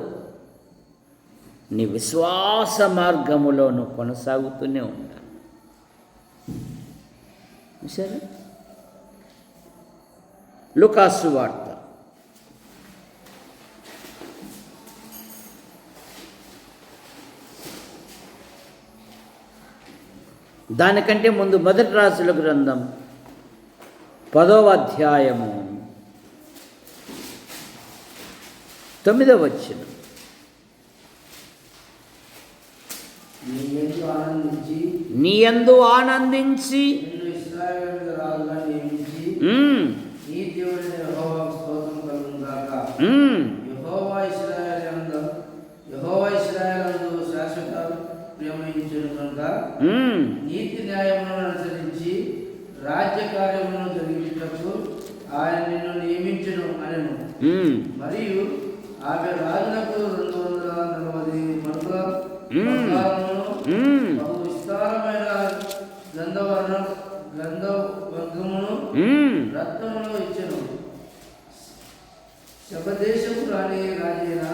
నీ విశ్వాస మార్గములో నువ్వు కొనసాగుతూనే ఉండాలి. సరే, లూకాసు వార్త 10వ ముందు మొదటి రాసుల గ్రంథం 10వ అధ్యాయము 9వ వచనం. నీ యందు ఆనందించి నీతి న్యాయములను అనుసరించి రాజ్య కార్యములను జరిగించుటకు ఆయన నిన్ను నియమించును అనెను. మరియు ఆమె రాజులకు 240 మణుల బంగారమును, బహు విస్తారమైన గంధవర్గమును, రత్నమును ఇచ్చెను. శబదేశపు రాజైన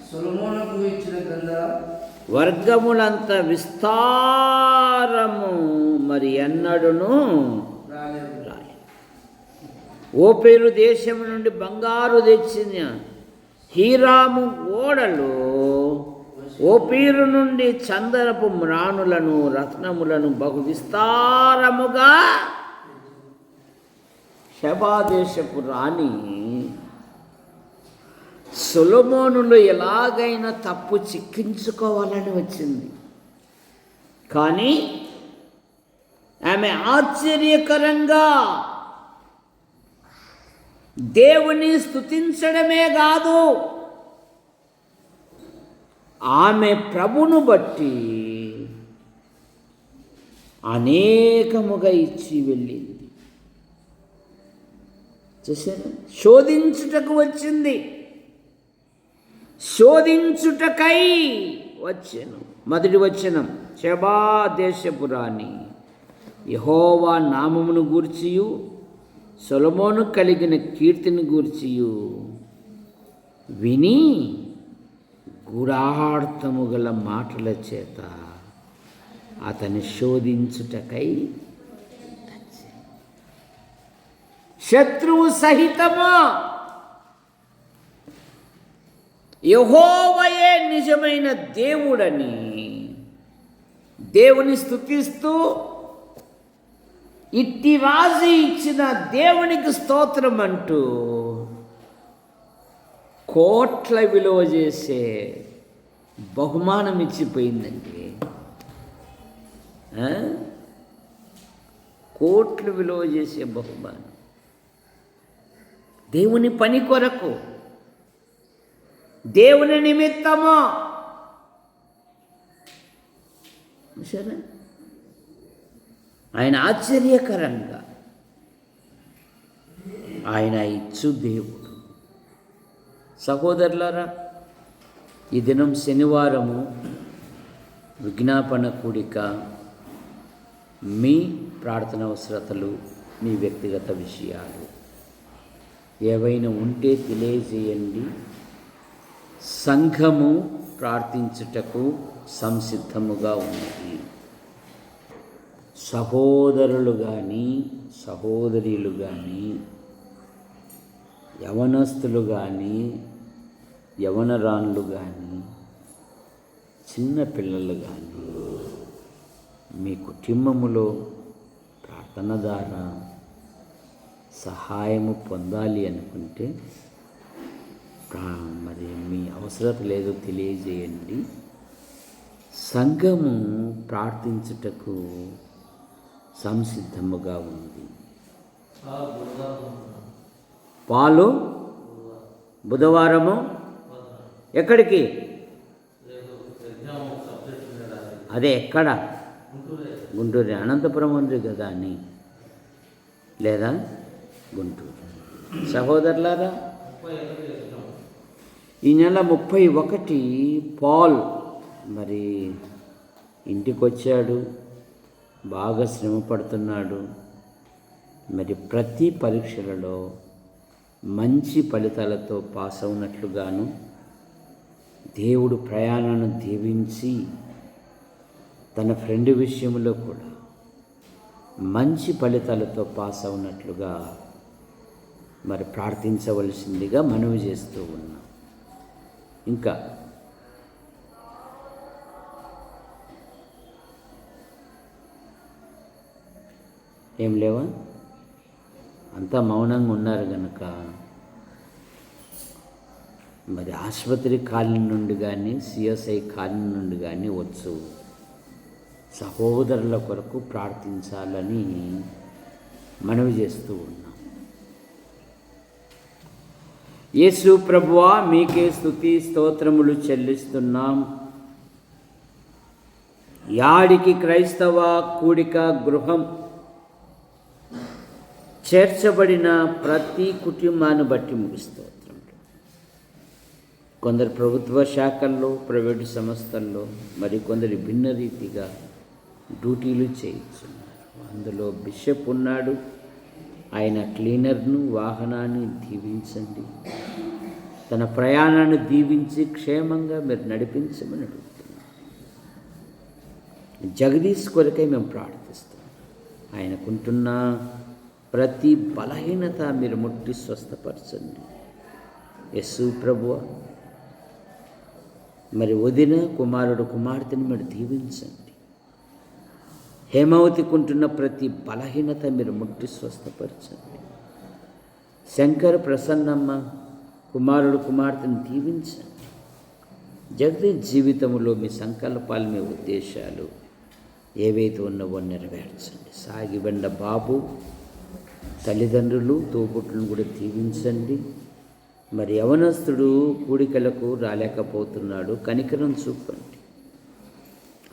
సొలొమోనుకు ఇచ్చిన గంధ వర్గములంత విస్తారము మరి ఎన్నడును రాలేదు. ఓపేరు దేశం నుండి బంగారు తెచ్చిన హీరాము ఓడలు ఓపీరు నుండి చందనపు మ్రాణులను రత్నములను బహు విస్తారముగా శబాదేశపు రాణి సొలొమోనులో ఎలాగైనా తప్పు చిక్కించుకోవాలని వచ్చింది. కానీ ఆమె ఆశ్చర్యకరంగా దేవుని స్తుతించడమే కాదు, ఆమె ప్రభును బట్టి అనేకముగా ఇచ్చి వెళ్ళింది. చూసారా, శోధించుటకు వచ్చింది, శోధించుటకై వచ్చెను. మొదటి వచనం, షెబా దేశపు రాణి యెహోవా నామమును గూర్చియు సొలొమోను కలిగిన కీర్తిని గూర్చియు విని గూఢార్థము గల మాటల చేత అతని శోధించుటకై శత్రువు సహితము యెహోవాయే నిజమైన దేవుడని దేవుని స్తుతిస్తూ ఇట్టి రాజు ఇచ్చిన దేవునికి స్తోత్రం అంటూ కోట్ల విలువ చేసే బహుమానం ఇచ్చిపోయిందండి. కోట్లు విలువ చేసే బహుమానం దేవుని పని కొరకు, దేవుని నిమిత్తము. సరే, ఆయన ఆశ్చర్యకరంగా ఆయన ఇచ్చు దేవుడు. సహోదరులారా, ఈ దినం శనివారము విజ్ఞాపన కూడిక. మీ ప్రార్థన అవసరతలు, మీ వ్యక్తిగత విషయాలు ఏవైనా ఉంటే తెలియజేయండి. సంఘము ప్రార్థించుటకు సంసిద్ధముగా ఉన్నది. సహోదరులు కానీ సహోదరీలు కానీ యవనస్తులు కానీ యవనరాన్లు కానీ చిన్నపిల్లలు కానీ మీ కుటుంబములో ప్రార్థన ద్వారా సహాయము పొందాలి అనుకుంటే మరి మీ అవసరత లేదో తెలియజేయండి. సంఘము ప్రార్థించుటకు సంసిద్ధముగా ఉంది. పాలు బుధవారము ఎక్కడికి? అదే ఎక్కడ? గుంటూరు. అనంతపురం ఉంది కదా అని, లేదా గుంటూరు. సహోదరులారా, ఈ నెల 31 పాల్ మరి ఇంటికి వచ్చాడు. బాగా శ్రమ పడుతున్నాడు. మరి ప్రతి పరీక్షలలో మంచి ఫలితాలతో పాస్ అవునట్లుగాను దేవుడు ప్రయాణాన్ని దీవించి తన ఫ్రెండ్ విషయంలో కూడా మంచి ఫలితాలతో పాస్ అవునట్లుగా మరి ప్రార్థించవలసిందిగా మనవి చేస్తూ ఉన్నాం. ఇంకా ఏం లేవా? అంతా మౌనంగా ఉన్నారు కనుక మరి ఆసుపత్రి కాలనీ నుండి కానీ సిఎస్ఐ కాలనీ నుండి కానీ వచ్చు సహోదరుల కొరకు ప్రార్థించాలని మనవి చేస్తూ ఉన్నాం. యేసు ప్రభువా, మీకే స్తుతి స్తోత్రములు చెల్లిస్తున్నాం. యాడికి క్రైస్తవ కూడిక గృహం చేర్చబడిన ప్రతి కుటుంబాన్ని బట్టి మీకు స్తోత్రం. కొందరు ప్రభుత్వ శాఖల్లో, ప్రైవేటు సంస్థల్లో, మరి కొందరు భిన్న రీతిగా డ్యూటీలు చేయించున్నారు. అందులో బిషప్ ఉన్నాడు. ఆయన క్లీనర్ను, వాహనాన్ని దీవించండి. తన ప్రయాణాన్ని దీవించి క్షేమంగా మీరు నడిపించమని అడుగుతున్నాం. జగదీష్ కొరకై మేము ప్రార్థిస్తాం. ఆయనకుంటున్న ప్రతి బలహీనత మీరు ముట్టి స్వస్థపరచండి. యేసు ప్రభువా, మరి వదిన కుమారుడు కుమార్తెని మీరు దీవించండి. హేమావతికుంటున్న ప్రతి బలహీనత మీరు ముట్టి స్వస్థపరచండి. శంకర్ ప్రసన్నమ్మ కుమారుడు కుమార్తెను దీవించండి. జగదీష్ జీవితంలో మీ సంకల్పాలు, మీ ఉద్దేశాలు ఏవైతే ఉన్నవో నెరవేర్చండి. సాగిబండ బాబు తల్లిదండ్రులు, తోబుట్టులను కూడా దీవించండి. మరి యవనస్తుడు కూడికలకు రాలేకపోతున్నాడు, కనికరం చూపండి.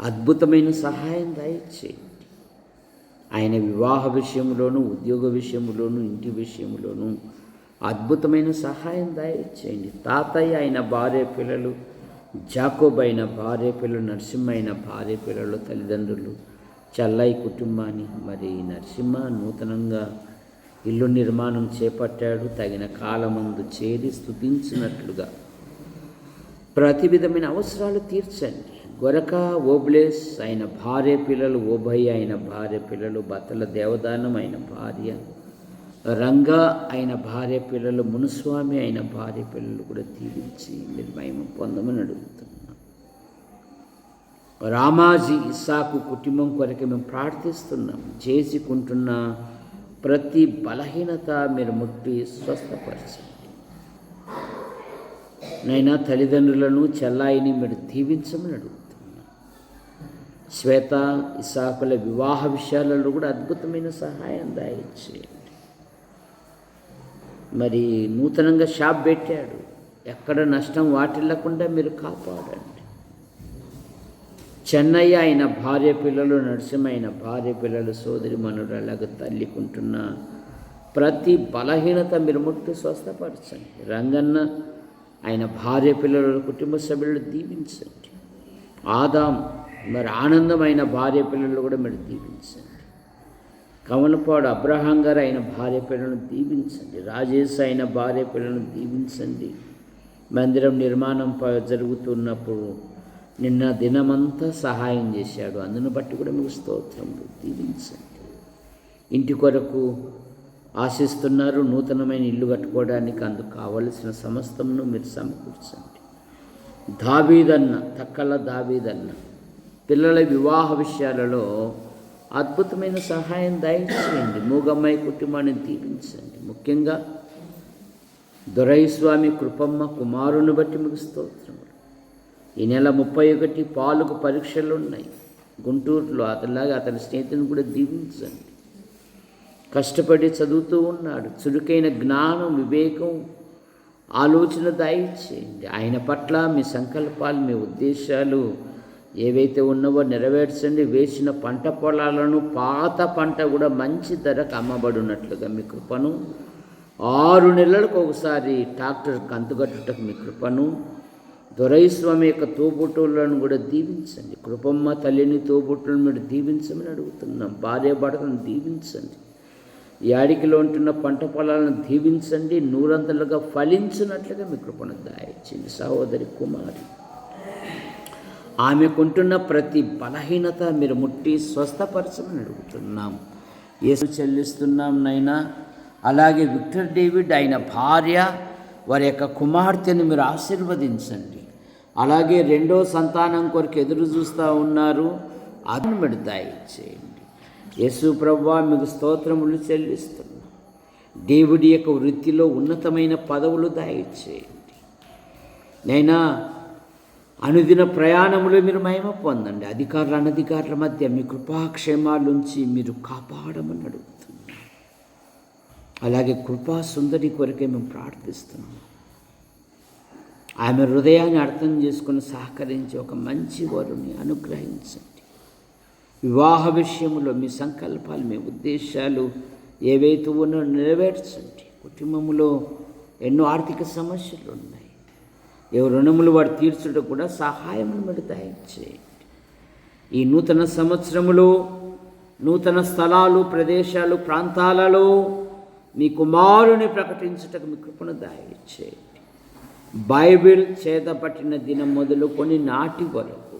అద్భుతమైన సహాయం దయచేయండి. ఆయన వివాహ విషయంలోనూ, ఉద్యోగ విషయంలోనూ, ఇంటి విషయంలోనూ అద్భుతమైన సహాయం దయచేయండి. తాతయ్య అయిన భార్య పిల్లలు, జాకోబ్ అయిన భార్య పిల్లలు, నరసింహ అయిన భార్య పిల్లలు, తల్లిదండ్రులు, చల్లయ్య కుటుంబాన్ని, మరి నరసింహ నూతనంగా ఇల్లు నిర్మాణం చేపట్టాడు. తగిన కాలమందు చేరి స్తుతించినట్లుగా ప్రతి విధమైన అవసరాలు తీర్చండి. గొరక ఓబ్లేస్ అయిన భార్య పిల్లలు, ఓభయ్య అయిన భార్య పిల్లలు, బత్తల దేవదానం అయిన భార్య, రంగా అయిన భార్య పిల్లలు, మునుస్వామి అయిన భార్య పిల్లలు కూడా దీవించి మీరు మహిమ పొందమని అడుగుతున్నాం. రామాజీ ఇస్సాకు కుటుంబం కొరకు మేము ప్రార్థిస్తున్నాం. చేసుకుంటున్న ప్రతి బలహీనత మీరు ముట్టి స్వస్థపరచండి. నైనా తల్లిదండ్రులను, చెల్లాయిని మీరు దీవించమని అడుగుతున్నాం. శ్వేత ఇస్సాకుల వివాహ విషయాలలో కూడా అద్భుతమైన సహాయం దయచేయండి. మరి నూతనంగా షాప్ పెట్టాడు, ఎక్కడ నష్టం వాటిల్లకుండా మీరు కాపాడండి. చెన్నయ్య అయిన భార్య పిల్లలు, నరసింహ అయిన భార్య పిల్లలు, సోదరి మనురాలకు తల్లికుంటున్న ప్రతి బలహీనత మీరు ముట్టి స్వస్థపరచండి. రంగన్న ఆయన భార్య పిల్లలు, కుటుంబ సభ్యులు దీవించండి. ఆదాం మరి ఆనందమైన భార్య పిల్లలు కూడా మీరు దీవించండి. కమలపాడు అబ్రహాం గారు అయిన భార్య పిల్లలను దీవించండి. రాజేష్ అయిన భార్య పిల్లలను దీవించండి. మందిరం నిర్మాణం జరుగుతున్నప్పుడు నిన్న దినమంతా సహాయం చేశాడు, అందును బట్టి కూడా మీకు స్తోత్రములు. దీవించండి. ఇంటి కొరకు ఆశిస్తున్నారు, నూతనమైన ఇల్లు కట్టుకోవడానికి అందుకు కావలసిన సమస్తమును మీరు సమకూర్చండి. దావీదన్న, తక్కల దావీదన్న పిల్లల వివాహ విషయాలలో అద్భుతమైన సహాయం దయచేయండి. మూగమ్మాయి కుటుంబాన్ని దీవించండి. ముఖ్యంగా దొరైస్వామి కృపమ్మ కుమారుని బట్టి మీకు స్తోత్రములు. ఈ నెల 31 పాలుకు పరీక్షలు ఉన్నాయి గుంటూరులో. అతనిలాగా అతని స్నేహితుని కూడా దీవించండి. కష్టపడి చదువుతూ ఉన్నాడు. చురుకైన జ్ఞానం, వివేకం, ఆలోచన దయచేయండి. ఆయన పట్ల మీ సంకల్పాలు, మీ ఉద్దేశాలు ఏవైతే ఉన్నావో నెరవేర్చండి. వేసిన పంట పొలాలను, పాత పంట కూడా మంచి ధరకు అమ్మబడినట్లుగా మీ కృపను, 6 నెలలకు ఒకసారి ట్రాక్టర్ కంతుగట్టుటకు మీ కృపను, దొరైస్వామి యొక్క తోబుట్టులను కూడా దీవించండి. కృపమ్మ తల్లిని, తోబుట్టులను మీరు దీవించమని అడుగుతున్నాం. భార్య భర్తలను దీవించండి. యాడికిలో ఉంటున్న పంట పొలాలను దీవించండి. నూరంతలుగా ఫలించినట్లుగా మీ కృపను దయచేయండి. సహోదరి కుమారి ఆమెకుంటున్న ప్రతి బలహీనత మీరు ముట్టి స్వస్థపరచమని అడుగుతున్నాం. యేసు చెల్లిస్తున్నాం నైనా. అలాగే విక్టర్ డేవిడ్ ఆయన భార్య, వారి యొక్క కుమార్తెను మీరు ఆశీర్వదించండి. అలాగే 2వ సంతానం కొరకు ఎదురు చూస్తూ ఉన్నారు, అతను మీరు దయచేయండి. యేసు ప్రభువా మీకు స్తోత్రములు చెల్లిస్తున్నాం. దేవుడి యొక్క వృత్తిలో ఉన్నతమైన పదవులు దయచేయండి. నైనా అనుదిన ప్రయాణములో మీరు మహిమ పొందండి. అధికారుల అనధికారుల మధ్య మీ కృపాక్షేమాలుంచి మీరు కాపాడమని అడుగుతున్నాం. అలాగే కృపా సుందరి కొరకే మేము ప్రార్థిస్తున్నాం. ఆమె హృదయాన్ని అర్థం చేసుకుని సహకరించి ఒక మంచి వరుని అనుగ్రహించండి. వివాహ విషయంలో మీ సంకల్పాలు, మీ ఉద్దేశాలు ఏవైతే ఉన్నో నెరవేర్చండి. కుటుంబంలో ఎన్నో ఆర్థిక సమస్యలు ఉన్నాయి. ఎవరి రుణములు వాడు తీర్చుటకు కూడా సహాయమును మీరు దయచేయండి. ఈ నూతన సంవత్సరములో నూతన స్థలాలు, ప్రదేశాలు, ప్రాంతాలలో మీ కుమారుని ప్రకటించుటకు మీ కృపను దయచేయండి. బైబిల్ చేతపట్టిన దినం మొదలుకొని నాటి వరకు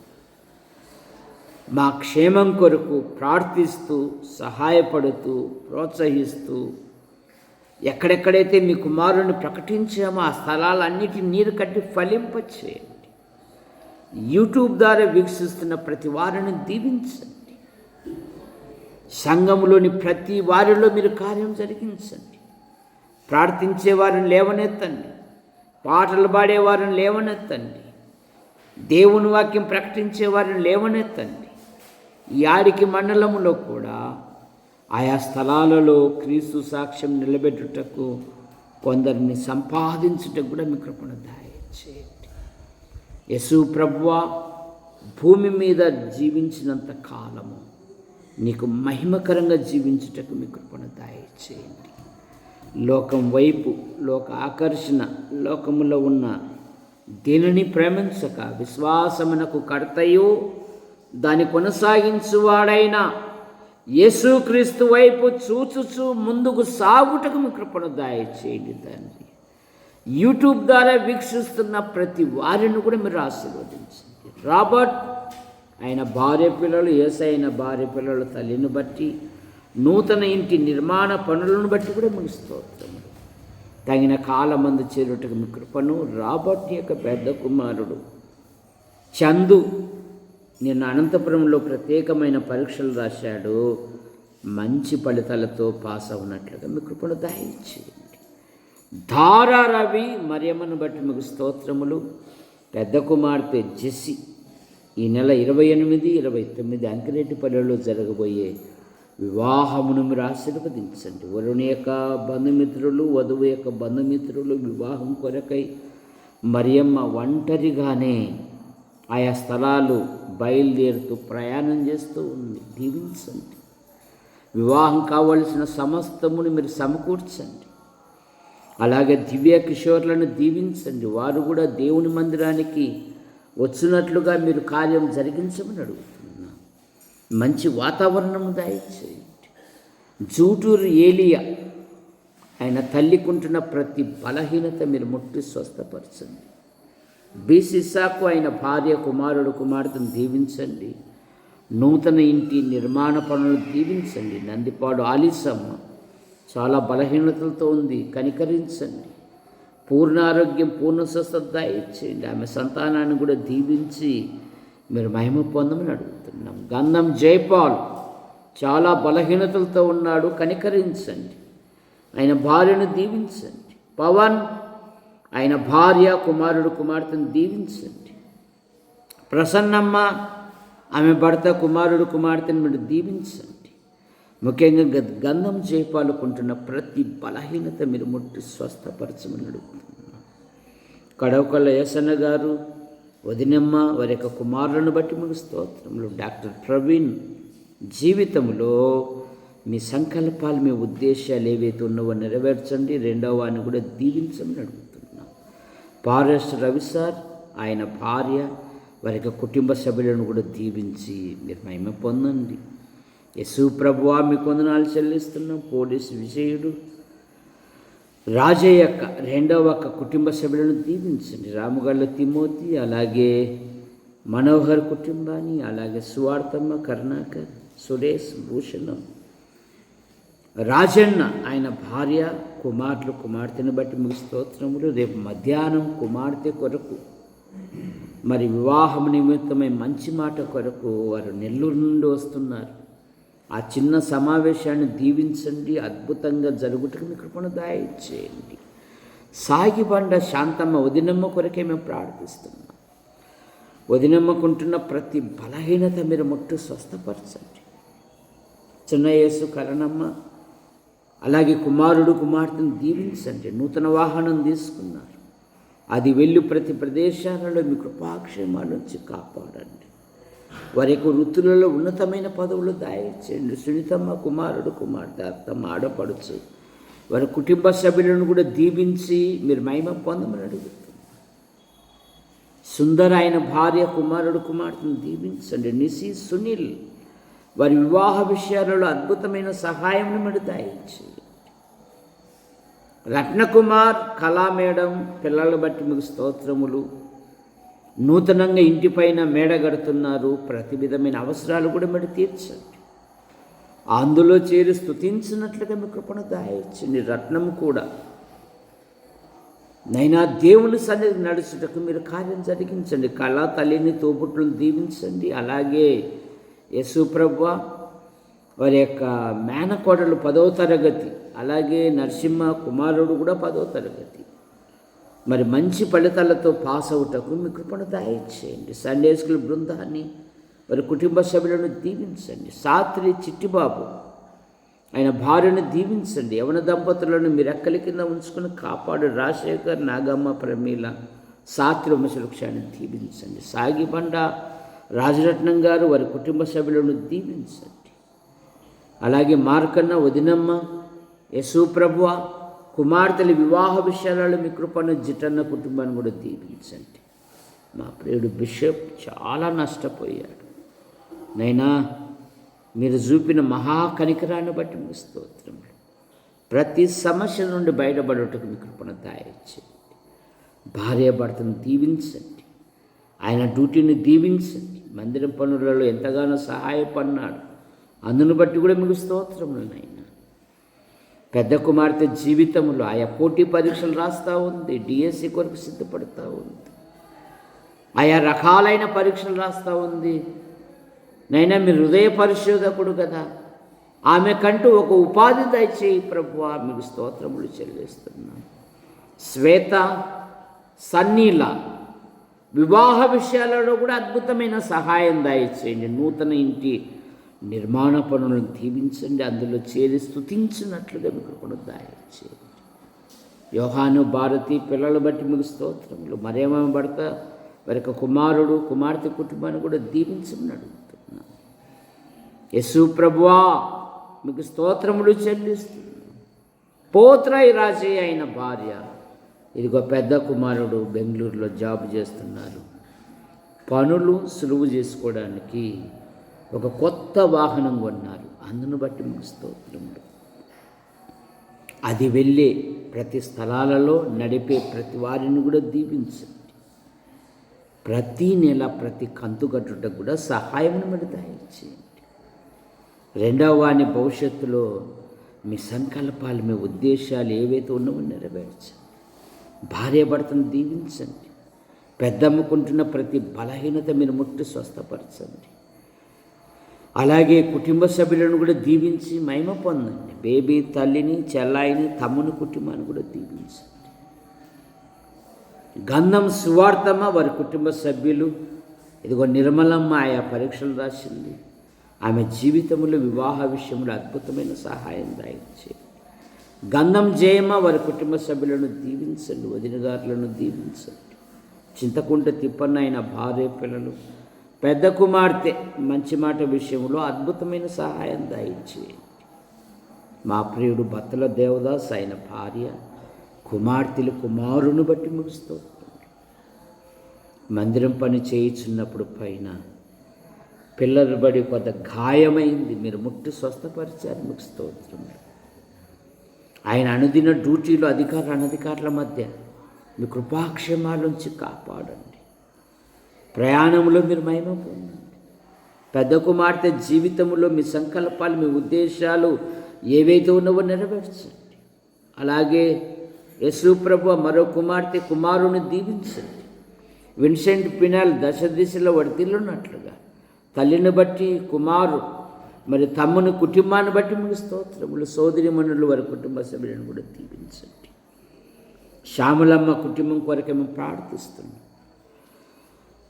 మా క్షేమం కొరకు ప్రార్థిస్తూ, సహాయపడుతూ, ప్రోత్సహిస్తూ, ఎక్కడెక్కడైతే మీ కుమారుని ప్రకటించామో ఆ స్థలాలన్నిటిని నీరు కట్టి ఫలింపచేయండి. యూట్యూబ్ ద్వారా వీక్షిస్తున్న ప్రతి వారిని దీవించండి. సంఘములోని ప్రతి వారిలో మీరు కార్యం జరిగించండి. ప్రార్థించే వారిని లేవనెత్తండి. పాటలు పాడేవారిని లేవనెత్తండి. దేవుని వాక్యం ప్రకటించే వారిని లేవనెత్తండి. ఈ ఆడికి మండలములో కూడా ఆయా స్థలాలలో క్రీస్తు సాక్ష్యం నిలబెట్టుటకు కొందరిని సంపాదించుటకు కూడా మీ కృపను దయచేయండి. యేసు ప్రభువా, భూమి మీద జీవించినంత కాలము నీకు మహిమకరంగా జీవించుటకు మీ కృపను దయచేయండి. లోకం వైపు, లోక ఆకర్షణ, లోకములో ఉన్న దీనిని ప్రేమించక విశ్వాసమునకు కర్తయు దాన్ని కొనసాగించువాడైన యేసుక్రీస్తు వైపు చూచుచూ ముందుకు సాగుటకు మీ కృపను దయచేయండి తండ్రి. యూట్యూబ్ ద్వారా వీక్షిస్తున్న ప్రతి వారిని కూడా మీరు ఆశీర్వదించండి. రాబర్ట్ ఆయన భార్య పిల్లలు, యేసయ్య భార్య పిల్లల తల్లిని బట్టి, నూతన ఇంటి నిర్మాణ పనులను బట్టి కూడా మీకు స్తోత్రములు. తగిన కాలమందు చేరుటకు మీ కృపను. రాబర్ట్ యొక్క పెద్ద కుమారుడు చందు నిన్న అనంతపురంలో ప్రత్యేకమైన పరీక్షలు రాశాడు. మంచి ఫలితాలతో పాస్ అవునట్లుగా మీ కృపను దయచేయండి. ధారా రవి మరియమ్మను బట్టి మీకు స్తోత్రములు. పెద్ద కుమార్తె జెస్సి ఈ నెల 28, 29 అంకిరెడ్డిపల్లెలో జరగబోయే వివాహమును మీరు ఆశీర్వదించండి. వరుని యొక్క బంధుమిత్రులు, వధువు యొక్క బంధుమిత్రులు వివాహం కొరకై మరియమ్మ ఒంటరిగానే ఆయా స్థలాలు బయలుదేరుతూ ప్రయాణం చేస్తూ ఉంది. దీవించండి. వివాహం కావలసిన సమస్తమును మీరు సమకూర్చండి. అలాగే దివ్య కిషోర్లను దీవించండి. వారు కూడా దేవుని మందిరానికి వచ్చినట్లుగా మీరు కార్యం జరిగించమని అడుగుతున్నా. మంచి వాతావరణం దయచేయండి. జూటూరు ఏలియా ఆయన తల్లికుంటున్న ప్రతి బలహీనత మీరు ముట్టి స్వస్థపరచండి. బీసిసాకు ఆయన భార్య, కుమారుడు, కుమార్తెను దీవించండి. నూతన ఇంటి నిర్మాణ పనులను దీవించండి. నందిపాడు ఆలిసమ్మ చాలా బలహీనతలతో ఉంది, కనికరించండి. పూర్ణ ఆరోగ్యం, పూర్ణ స్వస్థత దయచేయండి. ఆమె సంతానాన్ని కూడా దీవించి మీరు మహిమ పొందమని అడుగుతున్నాం. గంధం జైపాల్ చాలా బలహీనతలతో ఉన్నాడు, కనికరించండి. ఆయన భార్యను దీవించండి. పవన్ ఆయన భార్య, కుమారుడు, కుమార్తెను దీవించండి. ప్రసన్నమ్మ ఆమె భర్త, కుమారుడు, కుమార్తెను మీరు దీవించండి. ముఖ్యంగా గంధం చేపాలుకుంటున్న ప్రతి బలహీనత మీరు ముట్టి స్వస్థపరచమని అడుగుతున్నాం. కడవకల్ల యేసన్న గారు, వదినమ్మ వారి యొక్క కుమారులను బట్టి మీకు స్తోత్రములు. డాక్టర్ ప్రవీణ్ జీవితంలో మీ సంకల్పాలు, మీ ఉద్దేశాలు ఏవైతే ఉన్నవో నెరవేర్చండి. రెండవ వారిని కూడా దీవించమని అడుగుతున్నాం. పారెస్ట్ రవి సార్ ఆయన భార్య, వారి యొక్క కుటుంబ సభ్యులను కూడా దీవించి మీరు మహిమ పొందండి. యేసు ప్రభువా మీకు వందనాలు చెల్లిస్తున్నాం. పోలీసు విజయుడు రాజయ్య యొక్క రెండవ కుటుంబ సభ్యులను దీవించండి. రాముగళ్ళ తిమోతి, అలాగే మనోహర్ కుటుంబాన్ని, అలాగే సువార్తమ్మ, కరుణాకర్, సురేష్, భూషణం, రాజన్న ఆయన భార్య, కుమారులు, కుమార్తెను బట్టి మీకు స్తోత్రములు. రేపు మధ్యాహ్నం కుమార్తె కొరకు మరి వివాహం నిమిత్తమై మంచి మాట కొరకు వారు నెల్లూరు నుండి వస్తున్నారు. ఆ చిన్న సమావేశాన్ని దీవించండి. అద్భుతంగా జరుగుటకు మీ కృపను దయచేయండి. సాగిబండ శాంతమ్మ వదినమ్మ కొరకే మేము ప్రార్థిస్తున్నాం. వదినమ్మకుంటున్న ప్రతి బలహీనత మీరు ముట్టు స్వస్థపరచండి. చిన్న యేసు, కరణమ్మ, అలాగే కుమారుడు, కుమార్తెను దీవించండి. నూతన వాహనం తీసుకున్నారు. అది వెళ్ళి ప్రతి ప్రదేశాలలో మీ కృపాక్షేమాల నుంచి కాపాడండి. వారి యొక్క వృత్తులలో ఉన్నతమైన పదవులు దయచేయండి. సునీతమ్మ, కుమారుడు, కుమార్తె, అత్తమ్మ, ఆడపడుచు, వారి కుటుంబ సభ్యులను కూడా దీవించి మీరు మహిమ పొందమని అడుగుతున్నారు. సుందర్ ఆయన భార్య కుమారుడు కుమార్తెను దీవించండి. నిసి సునీల్ వారి వివాహ విషయాలలో అద్భుతమైన సహాయం మీరు దయచేయండి. రత్నకుమార్ కళా మేడం పిల్లలను బట్టి మీకు స్తోత్రములు. నూతనంగా ఇంటిపైన మేడ కడుతున్నారు. ప్రతి విధమైన అవసరాలు కూడా మీరు తీర్చండి. అందులో చేరి స్తుతించినట్లుగా మీ కృపను దయచేయండి. రత్నం కూడా నైనా దేవుని సన్నిధి నడుచుటకు మీరు కార్యం జరిగించండి. కళా తల్లిని తోబుట్టులను దీవించండి. అలాగే యేసు ప్రభువా వారి యొక్క మేనకోడలు 10వ తరగతి, అలాగే నరసింహ కుమారుడు కూడా 10వ తరగతి, మరి మంచి ఫలితాలతో పాస్ అవుటకు మీ కృపను దయచేయండి. సండే స్కూల్ బృందాన్ని వారి కుటుంబ సభ్యులను దీవించండి. సాత్రి చిట్టిబాబు ఆయన భార్యను దీవించండి. యవన దంపతులను మీరు రెక్కల కింద ఉంచుకుని కాపాడు. రాజశేఖర్, నాగమ్మ, ప్రమీల, సాత్రి వంశవృక్షాన్ని దీవించండి. సాగిబండ రాజరత్నం గారు వారి కుటుంబ సభ్యులను దీవించండి. అలాగే మార్కన్న, వదినమ్మ, యేసు ప్రభువ కుమార్తెల వివాహ విషయాలలో మీ కృపను జిటన్న కుటుంబాన్ని కూడా దీవించండి. మా ప్రియుడు బిషప్ చాలా నష్టపోయాడు. నైనా మీరు చూపిన మహాకనికరాన్ని బట్టి మీ స్తోత్రములు. ప్రతి సమస్య నుండి బయటపడటకు మీ కృపను దయచేయండి. భార్యాభర్తను దీవించండి. ఆయన డ్యూటీని దీవించండి. మందిరం పనులలో ఎంతగానో సహాయపడినాడు. అందును బట్టి కూడా మీకు స్తోత్రములు నాయన. పెద్ద కుమార్తె జీవితంలో ఆయా పోటీ పరీక్షలు రాస్తూ ఉంది. డిఎస్సి కొరకు సిద్ధపడుతూ ఉంది. ఆయా రకాలైన పరీక్షలు రాస్తూ ఉంది. నైనా మీరు హృదయ పరిశోధకుడు కదా, ఆమెకంటూ ఒక ఉపాధి దయచేయి ప్రభువా. మీకు స్తోత్రములు చెల్లిస్తున్నాను. శ్వేత, సన్నీల వివాహ విషయాలలో కూడా అద్భుతమైన సహాయం దయచేయండి. నూతన ఇంటి నిర్మాణ పనులను దీవించండి. అందులో చేరి స్తుతించినట్లుగా మీకు కృపను దయచేయండి. యోహాను, భారతి పిల్లలు బట్టి మీకు స్తోత్రములు. మరేమో భర్త వారి కుమారుడు కుమార్తె కుటుంబాన్ని కూడా దీవించమని అడుగుతున్నాను. యేసు ప్రభువా మీకు స్తోత్రములు చెల్లిస్తున్నాను. పోత్రాయి రాజయ్య అయిన భార్య ఇదిగో పెద్ద కుమారుడు బెంగళూరులో జాబ్ చేస్తున్నారు. పనులు సులువు చేసుకోవడానికి ఒక కొత్త వాహనం కొన్నారు. అందును బట్టి మీకు స్తోత్రములు. అది వెళ్ళే ప్రతి స్థలాలలో నడిపే ప్రతి వారిని కూడా దీవించండి. ప్రతి నెల ప్రతి కంతు కట్టుటకు కూడా సహాయం మీరు దయచేయండి. రెండవ వాని భవిష్యత్తులో మీ సంకల్పాలు, మీ ఉద్దేశాలు ఏవైతే ఉన్నావో నెరవేర్చండి. భార్యాభర్తను దీవించండి. పెద్దమ్ముకుంటున్న ప్రతి బలహీనత మీరు ముట్టి స్వస్థపరచండి. అలాగే కుటుంబ సభ్యులను కూడా దీవించి మహిమ పొందండి. బేబీ తల్లిని, చెల్లాయిని, తమ్ముని కుటుంబాన్ని కూడా దీవించండి. గంధం సువార్తమ్మ వారి కుటుంబ సభ్యులు, ఇదిగో నిర్మలమ్మ ఆయా పరీక్షలు రాసింది. ఆమె జీవితంలో వివాహ విషయంలో అద్భుతమైన సహాయం దయచేయండి. గంధం జయమ్మ వారి కుటుంబ సభ్యులను దీవించండి. వదినగారులను దీవించండి. చింతకుంట తిప్పన్న ఆయన భార్య పిల్లలు, పెద్ద కుమార్తె మంచి మాట విషయంలో అద్భుతమైన సహాయం దయచేయండి. మా ప్రియుడు బత్తల దేవదాస్ ఆయన భార్య కుమార్తెలు కుమారుని బట్టి ముగిస్తూ మందిరం పని చేయించున్నప్పుడు పైన పిల్లలు బడి కొంత గాయమైంది. మీరు ముట్టి స్వస్థపరిచారు. మీకు స్తోత్రములు. ఆయన అనుదిన డ్యూటీలో అధికారులు అనధికారుల మధ్య మీ కృపాక్షేమాల నుంచి కాపాడండి. ప్రయాణంలో మీరు మహిమ పొందండి. పెద్ద కుమార్తె జీవితంలో మీ సంకల్పాలు, మీ ఉద్దేశాలు ఏవైతే ఉన్నావో నెరవేర్చండి. అలాగే యేసు ప్రభువు మరో కుమార్తె కుమారుని దీవించండి. విన్సెంట్ పినాల్ దశ దిశలో వర్ధిల్లున్నట్లుగా తల్లిని బట్టి కుమారు మరి తమ్ముని కుటుంబాన్ని బట్టి మీకు స్తోత్రములు. సోదరిమణులు వారి కుటుంబ సభ్యులను కూడా దీవించండి. శ్యామలమ్మ కుటుంబం కొరకు మేము ప్రార్థిస్తున్నాం.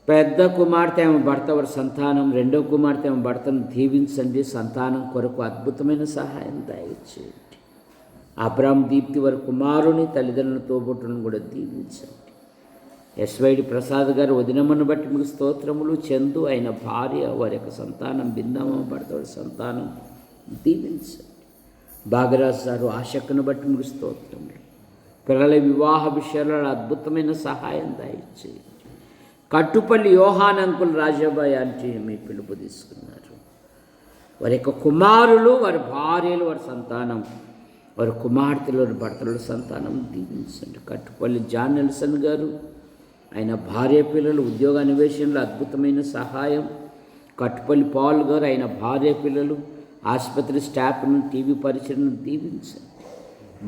పెద్ద కుమార్తె ఆమె భర్త వారి సంతానం, రెండవ కుమార్తె ఆమె భర్తను దీవించండి. సంతానం కొరకు అద్భుతమైన సహాయం దయచేయండి. అబ్రామ్ దీప్తి వారి కుమారుని తల్లిదండ్రులను తోబుట్టును కూడా దీవించండి. ఎస్వైడి ప్రసాద్ గారు వదినమ్మను బట్టి మీకు స్తోత్రములు. చందు ఆయన భార్య వారి యొక్క సంతానం, బిందమ్మ భర్త వారి సంతానం దీవించండి. బాగరాజు గారు ఆశక్కును బట్టి మీకు స్తోత్రములు. పిల్లల వివాహ విషయాలలో అద్భుతమైన సహాయం దయచేయండి. కట్టుపల్లి యోహాన్ అంకుల్ రాజాబాయి అంటే మీ పిలుపు తీసుకున్నారు. వారి యొక్క కుమారులు, వారి భార్యలు, వారి సంతానం, వారి కుమార్తెలు, వారి భర్తల సంతానం దీవించండి. కట్టుపల్లి జాన్ నెల్సన్ గారు, ఆయన భార్య పిల్లలు ఉద్యోగ అన్వేషణలో అద్భుతమైన సహాయం. కట్టుపల్లి పాల్ గారు, ఆయన భార్య పిల్లలు, ఆసుపత్రి స్టాఫ్ను, టీవీ పరిచయను దీవించండి.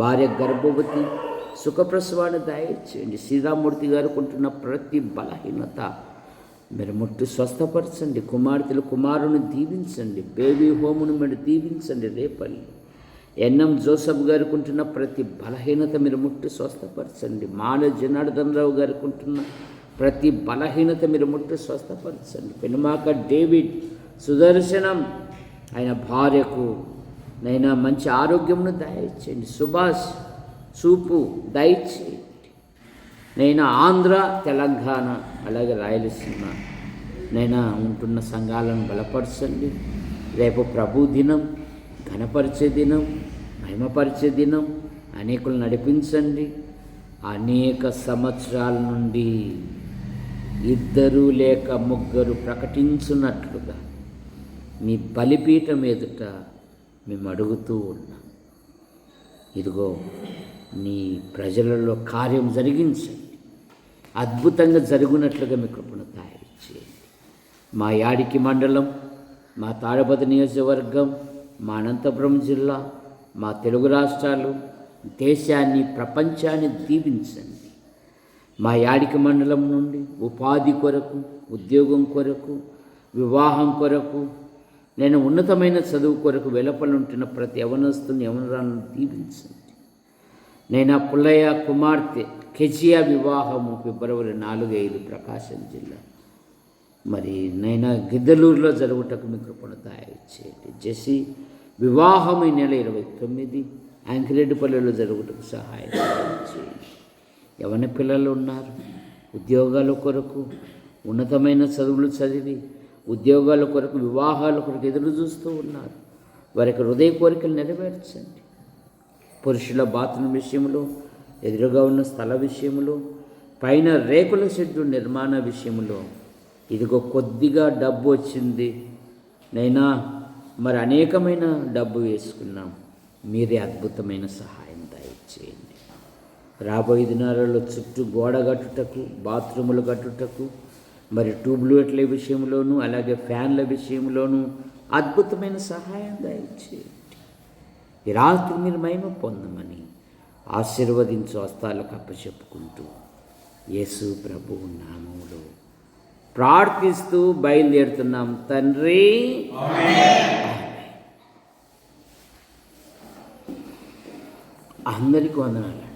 భార్య గర్భవతి, సుఖప్రసవాన్ని దయచేయండి. శ్రీరామూర్తి గారు కొంటున్న ప్రతి బలహీనత మీరు ముట్టు స్వస్థపరచండి. కుమార్తెలు కుమారుని దీవించండి. బేబీ హోమును మీరు దీవించండి. రేపల్లి ఎన్ఎం జోసఫ్ గారు కొంటున్న ప్రతి బలహీనత మీరు ముట్టు స్వస్థపరచండి. మాల జనార్దన్ రావు గారు కొంటున్న ప్రతి బలహీనత మీరు ముట్టు స్వస్థపరచండి. పెనుమాక డేవిడ్ సుదర్శనం, ఆయన భార్యకు నైనా మంచి ఆరోగ్యమును దయచేయండి. సుభాష్ చూపు దయచేయండి. నైనా ఆంధ్ర, తెలంగాణ, అలాగే రాయలసీమ నైనా ఉంటున్న సంఘాలను బలపరచండి. రేపు ప్రభు దినం, ఘనపరిచే దినం, మహిమపరిచే దినం, అనేకులు నడిపించండి. అనేక సంవత్సరాల నుండి 2 లేక 3 ప్రకటించున్నట్లుగా మీ బలిపీఠం ఎదుట మేము అడుగుతూ ఉన్నాం. ఇదిగో నీ ప్రజలలో కార్యం జరిగించండి. అద్భుతంగా జరుగునట్లుగా మీ కృపను తయారు చేయండి. మా యాడికి మండలం, మా తాడపతి నియోజకవర్గం, మా అనంతపురం జిల్లా, మా తెలుగు రాష్ట్రాలు, దేశాన్ని, ప్రపంచాన్ని దీవించండి. మా యాడికి మండలం నుండి ఉపాధి కొరకు, ఉద్యోగం కొరకు, వివాహం కొరకు, నేను ఉన్నతమైన చదువు కొరకు వెలుపలుంటున్న ప్రతి యవనస్తుని, యవనరాలను దీవించండి. నేను పుల్లయ్య కుమార్తె కెజియా వివాహము ఫిబ్రవరి 4-5 ప్రకాశం జిల్లా. మరి నైనా గిద్దలూరులో జరుగుటకు మీ కృపను తయారు చేయండి. జెసి వివాహం ఈ నెల 29 యాంకిరెడ్డిపల్లిలో జరుగుటకు సహాయం చేయండి. యవన పిల్లలు ఉన్నారు, ఉద్యోగాల కొరకు, ఉన్నతమైన చదువులు చదివి ఉద్యోగాల కొరకు, వివాహాల కొరకు ఎదురు చూస్తూ ఉన్నారు. వారికి హృదయ కోరికలు నెరవేర్చండి. పురుషుల బాత్రూమ్ విషయంలో, ఎదురుగా ఉన్న స్థల విషయంలో, పైన రేకుల షెడ్డు నిర్మాణ విషయంలో ఇదిగో కొద్దిగా డబ్బు వచ్చింది నైనా, మరి అనేకమైన డబ్బు వేసుకున్నాం. మీరే అద్భుతమైన సహాయం దయచేయండి. రాబోయే దినాలలో చుట్టూ గోడ కట్టుటకు, బాత్రూములు కట్టుటకు, మరి ట్యూబ్లైట్ల విషయంలోనూ, అలాగే ఫ్యాన్ల విషయంలోనూ అద్భుతమైన సహాయం దయచేయండి. ఈ రాత్రి మీరు మహిమ పొందమని ఆశీర్వదించు హస్తాలకు అప్పచెప్పుకుంటూ యేసు ప్రభువు నామములో ప్రార్థిస్తూ బయలుదేరుతున్నాం తండ్రి. అందరికీ వందనాలు.